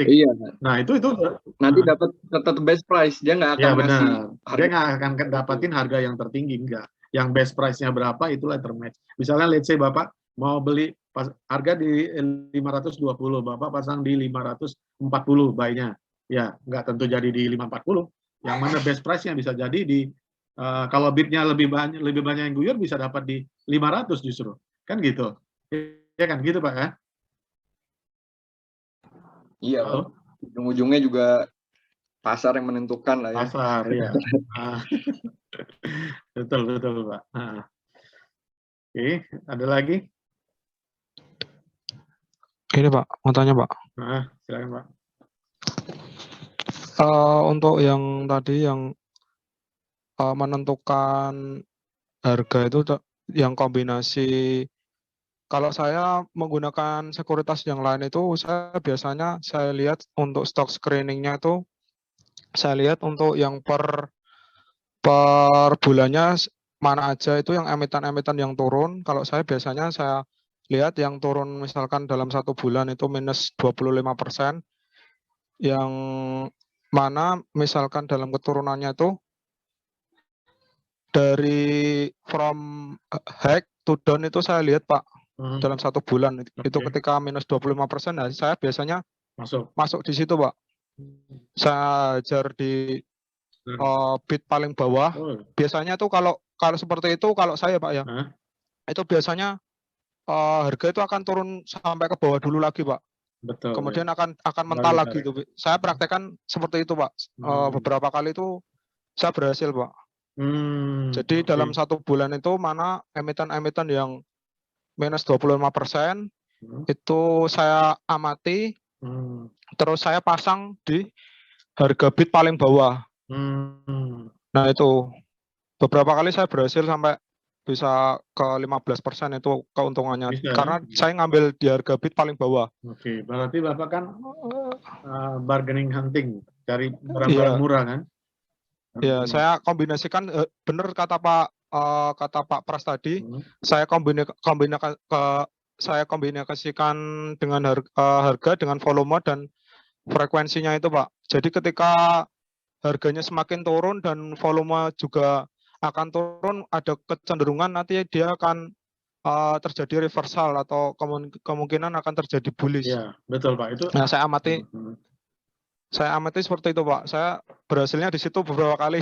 Iya. Nah itu nanti dapat tetap best price, dia nggak akan ngasih harga. Dia nggak akan dapatin harga yang tertinggi, enggak. Yang best price-nya berapa itulah termatch. Misalnya let's say Bapak mau beli harga di 520, Bapak pasang di 540 buy-nya. Ya, nggak tentu jadi di 540. Yang mana best price-nya bisa jadi di kalau bidnya lebih banyak yang guyur bisa dapat di 500 justru. Kan gitu. Ya kan gitu Pak ya? Iya, ujung-ujungnya juga pasar yang menentukan lah ya. Pasar, ya. Betul Pak. Oke, ada lagi? Ini Pak, mau tanya Pak. Silakan Pak. Untuk yang tadi yang menentukan harga itu yang kombinasi, kalau saya menggunakan sekuritas yang lain itu saya biasanya saya lihat untuk stock screeningnya itu saya lihat untuk yang per bulannya mana aja itu yang emiten-emiten yang turun. Kalau saya biasanya saya lihat yang turun misalkan dalam 1 bulan itu minus 25%, yang mana misalkan dalam keturunannya itu dari from high to down itu saya lihat Pak dalam 1 bulan itu ketika minus 25%, nah saya biasanya masuk di situ Pak. Saya hajar di bid paling bawah. Biasanya tuh kalau seperti itu kalau saya Pak ya, itu biasanya harga itu akan turun sampai ke bawah dulu lagi Pak. Betul. Kemudian akan mental lagi itu. Saya praktekkan seperti itu Pak. Beberapa kali itu saya berhasil Pak. Jadi dalam 1 bulan itu mana emiten-emiten yang minus 25% itu saya amati, terus saya pasang di harga bid paling bawah. Nah itu beberapa kali saya berhasil sampai bisa ke 15% itu keuntungannya. Bisa, karena saya ngambil di harga bid paling bawah. Oke, berarti Bapak kan bargaining hunting, cari barang-barang murah kan? Ya, saya kombinasikan benar kata Pak Pras tadi, saya kombinasikan dengan harga dengan volume dan frekuensinya itu Pak. Jadi ketika harganya semakin turun dan volume juga akan turun, ada kecenderungan nanti dia akan terjadi reversal atau kemungkinan akan terjadi bullish. Iya, betul Pak. Itu. Nah, saya amati seperti itu Pak. Saya berhasilnya di situ beberapa kali.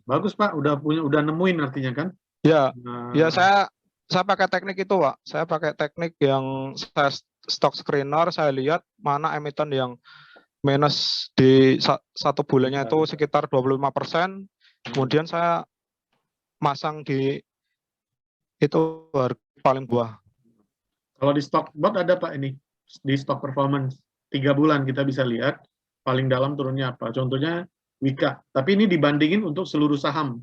Bagus Pak, udah nemuin artinya kan? Ya, ya saya pakai teknik itu Pak. Saya pakai teknik yang saya stock screener, saya lihat mana emiten yang minus di 1 bulannya itu sekitar 25%. Kemudian saya masang di itu harga paling bawah. Kalau di stock bot ada Pak ini, di stock performance 3 bulan kita bisa lihat paling dalam turunnya apa. Contohnya Wika, tapi ini dibandingin untuk seluruh saham.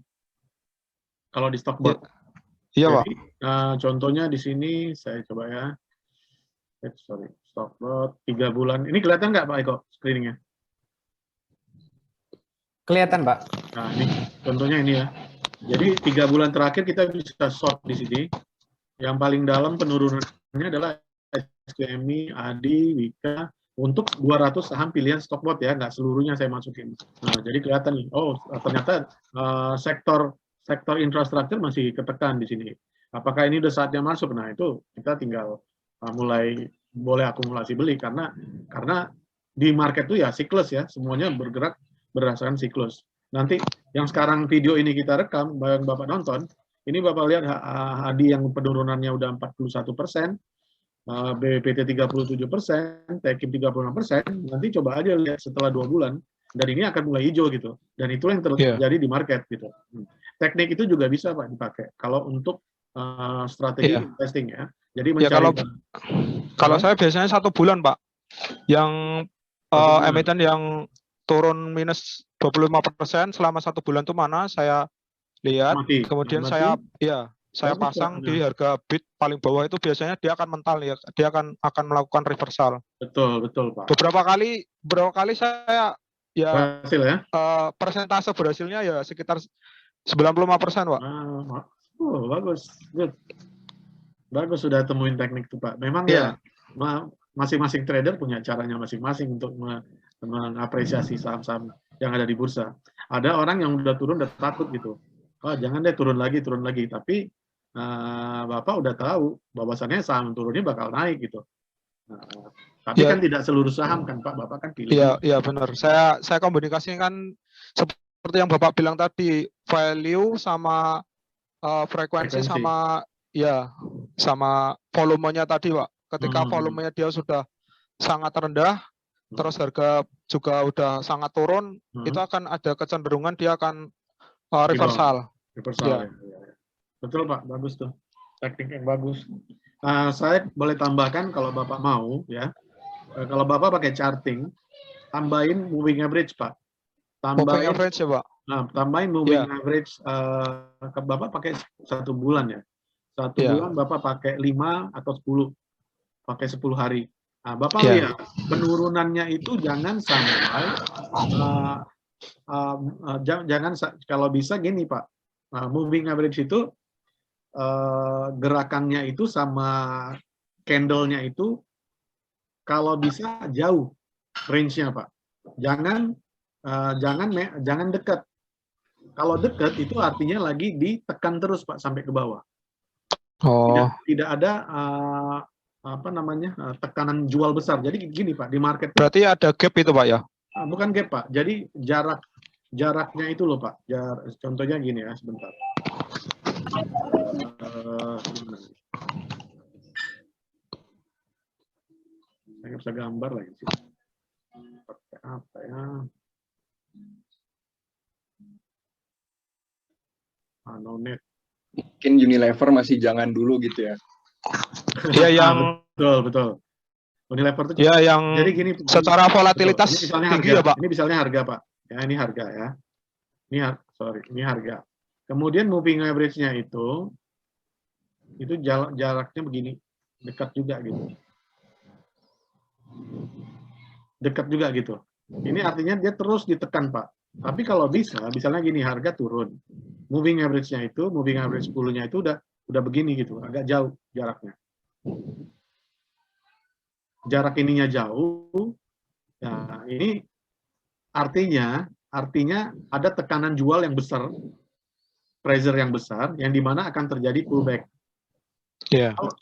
Kalau di stock bot. Iya Pak. Contohnya di sini saya coba ya. Stock bot 3 bulan. Ini kelihatan nggak Pak Eko screeningnya? Kelihatan Pak. Nah ini contohnya ini ya. Jadi 3 bulan terakhir kita bisa short di sini. Yang paling dalam penurunannya adalah SQMI, ADI, Wika untuk 200 saham pilihan stock bot ya, nggak seluruhnya saya masukin. Nah, jadi kelihatan nih, oh ternyata sektor infrastruktur masih ketekan di sini. Apakah ini udah saatnya masuk? Nah itu kita tinggal mulai boleh akumulasi beli karena di market itu ya siklus ya, semuanya bergerak berdasarkan siklus. Nanti yang sekarang video ini kita rekam, Bapak nonton, ini Bapak lihat HADI yang penurunannya udah 41%, BPT 37%, TEKIM 36%, nanti coba aja lihat setelah 2 bulan, dan ini akan mulai hijau gitu. Dan itulah yang terjadi di market gitu. Teknik itu juga bisa Pak dipakai kalau untuk strategi investing ya. Jadi mencari kalau saya biasanya 1 bulan Pak, yang emiten yang turun minus 25% selama 1 bulan itu mana saya lihat, kemudian saya saya pasang di harga bid paling bawah itu biasanya dia akan mental ya, dia akan melakukan reversal. Betul Pak. Beberapa kali saya ya berhasil ya. Persentase berhasilnya ya sekitar 95%, Pak. Bagus, good. Bagus sudah temuin teknik tuh Pak. Memang ya masing-masing trader punya caranya masing-masing untuk mengapresiasi saham-saham yang ada di bursa. Ada orang yang udah turun udah takut gitu. Oh jangan deh turun lagi. Tapi Bapak udah tahu bahwasannya saham turunnya bakal naik gitu. Tapi kan tidak seluruh saham kan Pak, Bapak kan pilih. Iya benar. Saya komunikasikan seperti yang Bapak bilang tadi, value sama frekuensi sama volumenya tadi Pak. Ketika volumenya dia sudah sangat rendah, terus harga juga udah sangat turun, itu akan ada kecenderungan dia akan reversal. Ya. Betul Pak, bagus tuh. Teknik yang bagus. Saya boleh tambahkan kalau Bapak mau ya. Kalau Bapak pakai charting, tambahin moving average Pak. Moving average ya Pak. Tambahin moving average. Bapak pakai 1 bulan ya. 1 bulan Bapak pakai 5 atau 10. Pakai 10 hari. Bapak lihat penurunannya itu jangan sampai jangan kalau bisa gini Pak. Moving average itu gerakannya itu sama candle-nya itu kalau bisa jauh range-nya Pak. Jangan dekat. Kalau dekat itu artinya lagi ditekan terus Pak sampai ke bawah. Tidak ada tekanan jual besar. Jadi gini Pak, di market berarti ada gap itu Pak ya? Bukan gap Pak. Jadi jaraknya itu loh Pak. Contohnya gini ya, sebentar. Saya nggak bisa gambar lagi sih. Pakai apa ya? Nonet. Mungkin Unilever masih jangan dulu gitu ya. Iya yang betul. Unilever itu yang jadi gini secara volatilitas tinggi ya Pak. Ini misalnya harga Pak. Ya ini harga ya. Ini harga. Kemudian moving average-nya itu jaraknya begini, dekat juga gitu. Ini artinya dia terus ditekan Pak. Tapi kalau bisa, misalnya gini, harga turun, moving average 10-nya itu udah begini gitu, agak jauh jaraknya. Jarak ininya jauh, ya ini artinya ada tekanan jual yang besar, pressure yang besar, yang dimana akan terjadi pullback.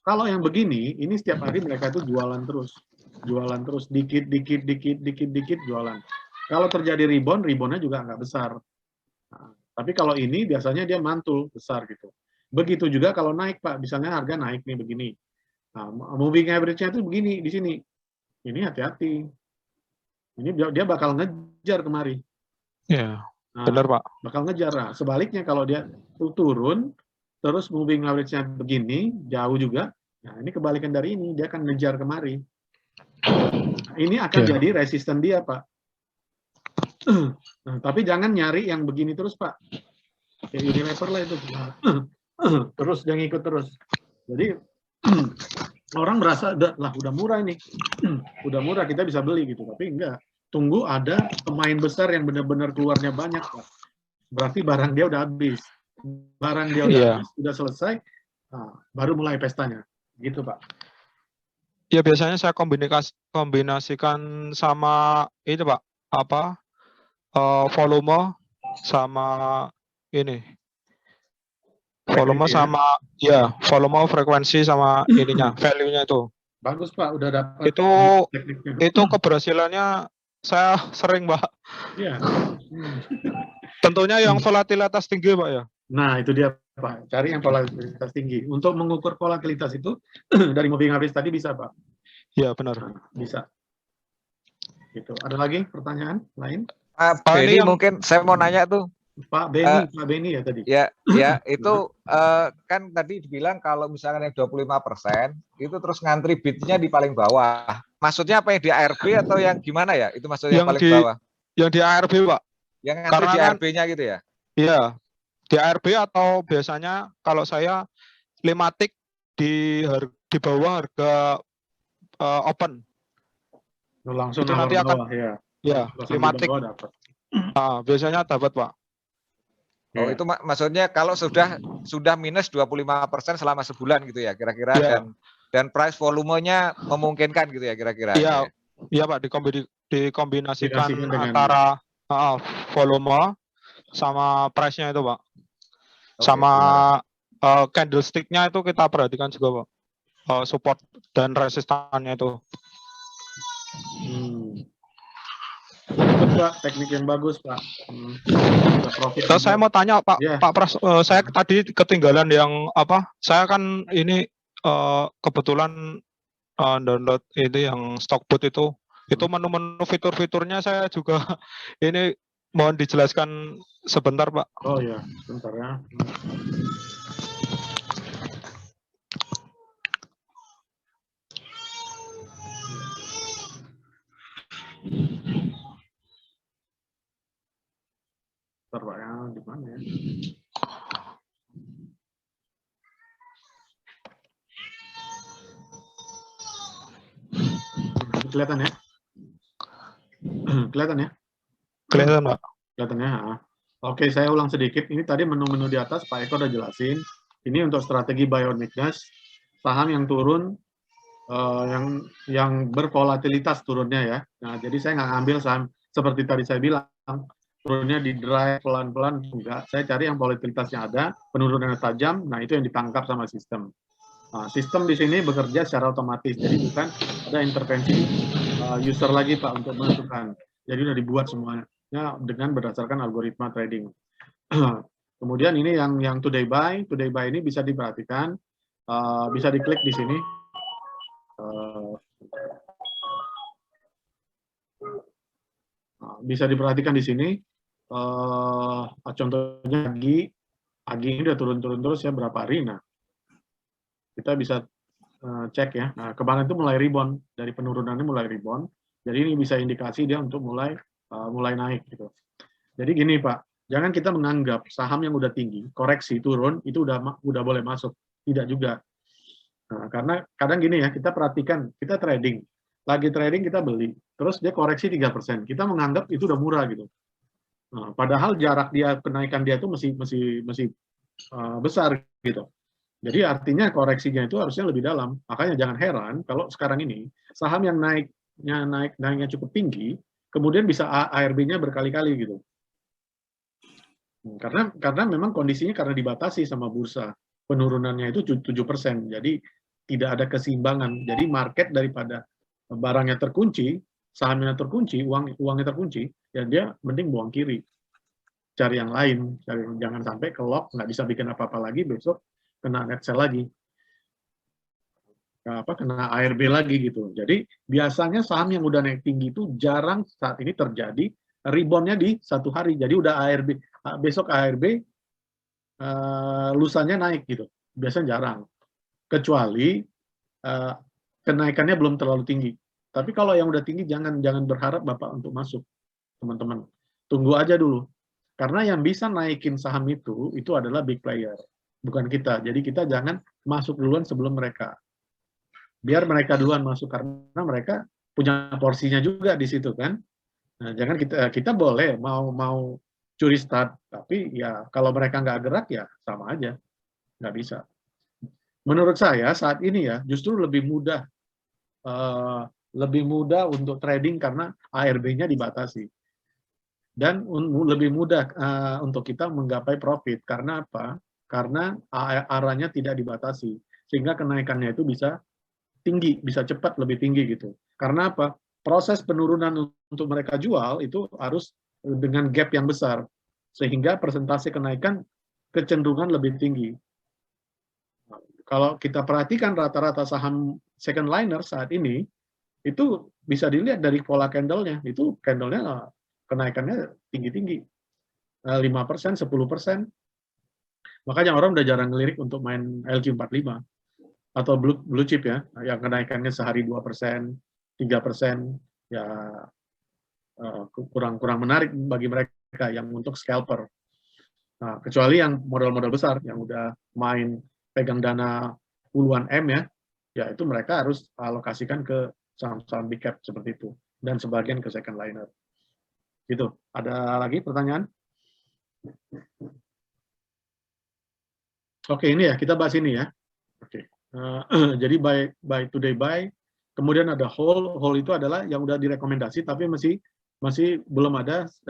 Kalau yang begini, ini setiap hari mereka itu jualan terus, dikit jualan. Kalau terjadi reboundnya juga nggak besar. Tapi kalau ini biasanya dia mantul besar gitu. Begitu juga kalau naik Pak, misalnya harga naik nih begini. Moving average-nya itu begini di sini. Ini hati-hati. Ini dia bakal ngejar kemari. Benar Pak. Bakal ngejar. Sebaliknya kalau dia turun, terus moving average-nya begini, jauh juga. Nah, ini kebalikan dari ini, dia akan ngejar kemari. Ini akan jadi resisten dia, Pak. Nah, tapi jangan nyari yang begini terus, Pak. Kayak Unilever lah itu. Terus yang ikut terus. Jadi orang merasa udah murah ini. Udah murah kita bisa beli gitu, tapi enggak. Tunggu ada pemain besar yang benar-benar keluarnya banyak, Pak. Berarti barang dia udah habis. Barang dia udah habis, udah selesai, baru mulai pestanya. Gitu, Pak. Ya biasanya saya kombinasikan sama itu Pak, volume sama ini. Volume sama volume, frekuensi sama ininya, value-nya itu. Bagus Pak, udah dapat. Itu keberhasilannya saya sering Pak. Iya. Tentunya yang volatilitas tinggi Pak ya. Nah itu dia Pak, cari yang volatilitas tinggi. Untuk mengukur volatilitas itu dari moving average tadi bisa Pak. Iya benar. Nah, bisa. Gitu. Ada lagi pertanyaan lain? Pak Beni mungkin saya mau nanya tuh. Pak Beni ya tadi. Ya itu kan tadi dibilang kalau misalnya yang 25% itu terus ngantri bidnya di paling bawah. Maksudnya apa yang di ARB atau yang gimana ya? Itu maksudnya yang paling bawah. Yang di ARB Pak. Yang ngantri di ARB-nya gitu ya? Iya. Di ARB atau biasanya kalau saya 5 tick di bawah harga open. Langsung itu nanti akan ya 5 tick. Biasanya dapat, Pak. Oh, itu maksudnya kalau sudah minus 25% selama sebulan gitu ya kira-kira, dan price volumenya memungkinkan gitu ya kira-kira. Iya, Pak, dikombinasikan antara volume sama price-nya itu, Pak. Sama candlestick-nya itu kita perhatikan juga, Pak. Support dan resistannya itu. Bagus, Pak, teknik yang bagus, Pak. Terus saya mau tanya, Pak, Pak Pras, saya tadi ketinggalan yang apa? Saya kan ini kebetulan download ini yang Stockbot itu menu-menu fitur-fiturnya saya juga ini mohon dijelaskan sebentar, Pak. Oh ya, sebentar ya. Pak ya, di mana ya? Kelihatan ya? Kelihatan ya? Kelihatan, Pak. Kelihatan ya? Oke, saya ulang sedikit. Ini tadi menu-menu di atas Pak Eko udah jelasin. Ini untuk strategi buy on weakness, saham yang turun, yang bervolatilitas turunnya ya. Nah, jadi saya nggak ngambil saham seperti tadi saya bilang, turunnya di drive pelan-pelan, enggak. Saya cari yang volatilitasnya ada, penurunannya tajam, nah itu yang ditangkap sama sistem. Nah, sistem di sini bekerja secara otomatis, jadi bukan ada intervensi user lagi Pak untuk menentukan. Jadi udah dibuat semuanya dengan berdasarkan algoritma trading. Kemudian ini yang today buy ini bisa diperhatikan, bisa diklik di sini. Bisa diperhatikan di sini. Contohnya Agi ini udah turun-turun terus ya berapa hari. Nah, kita bisa cek ya. Nah, kemarin itu mulai rebound, dari penurunannya mulai rebound. Jadi ini bisa indikasi dia untuk mulai naik gitu. Jadi gini Pak, jangan kita menganggap saham yang udah tinggi, koreksi turun itu udah boleh masuk. Tidak juga. Nah, karena kadang gini ya, kita perhatikan, kita trading, lagi trading kita beli, terus dia koreksi 3%, kita menganggap itu udah murah gitu. Nah, padahal jarak dia kenaikan dia itu masih besar gitu. Jadi artinya koreksinya itu harusnya lebih dalam. Makanya jangan heran kalau sekarang ini saham yang naiknya cukup tinggi, kemudian bisa ARB-nya berkali-kali gitu. Karena memang kondisinya karena dibatasi sama bursa. Penurunannya itu 7%. Jadi tidak ada keseimbangan. Jadi market daripada barangnya terkunci, sahamnya terkunci, uangnya terkunci, ya dia mending buang kiri. Cari yang lain, jangan sampai ke lock, nggak bisa bikin apa-apa lagi, besok kena net sell lagi. Kena ARB lagi gitu. Jadi biasanya saham yang udah naik tinggi itu jarang saat ini terjadi reboundnya di satu hari. Jadi udah ARB, besok ARB, lusanya naik gitu. Biasanya jarang. Kecuali kenaikannya belum terlalu tinggi. Tapi kalau yang udah tinggi jangan berharap Bapak untuk masuk, teman-teman. Tunggu aja dulu. Karena yang bisa naikin saham itu adalah big player, bukan kita. Jadi kita jangan masuk duluan sebelum mereka. Biar mereka duluan masuk karena mereka punya porsinya juga di situ kan. Nah, jangan kita boleh mau curi start, tapi ya kalau mereka nggak gerak ya sama aja, nggak bisa. Menurut saya saat ini ya justru lebih mudah untuk trading karena ARB-nya dibatasi. Dan lebih mudah untuk kita menggapai profit. Karena apa? Karena arahnya tidak dibatasi. Sehingga kenaikannya itu bisa tinggi, bisa cepat, lebih tinggi gitu. Karena apa? Proses penurunan untuk mereka jual itu harus dengan gap yang besar. Sehingga persentase kenaikan kecenderungan lebih tinggi. Kalau kita perhatikan rata-rata saham second liner saat ini, itu bisa dilihat dari pola candle-nya. Itu candle-nya kenaikannya tinggi-tinggi. 5%, 10%. Makanya orang udah jarang ngelirik untuk main LQ45 atau blue chip ya, yang kenaikannya sehari 2%, 3%, ya kurang menarik bagi mereka yang untuk scalper. Nah, kecuali yang modal-modal besar yang udah main pegang dana puluhan M ya itu mereka harus alokasikan ke saham-saham big cap seperti itu dan sebagian ke second liner. Gitu. Ada lagi pertanyaan? Oke, ini ya kita bahas ini ya. Oke. Jadi buy today buy, kemudian ada hold itu adalah yang udah direkomendasi tapi masih belum ada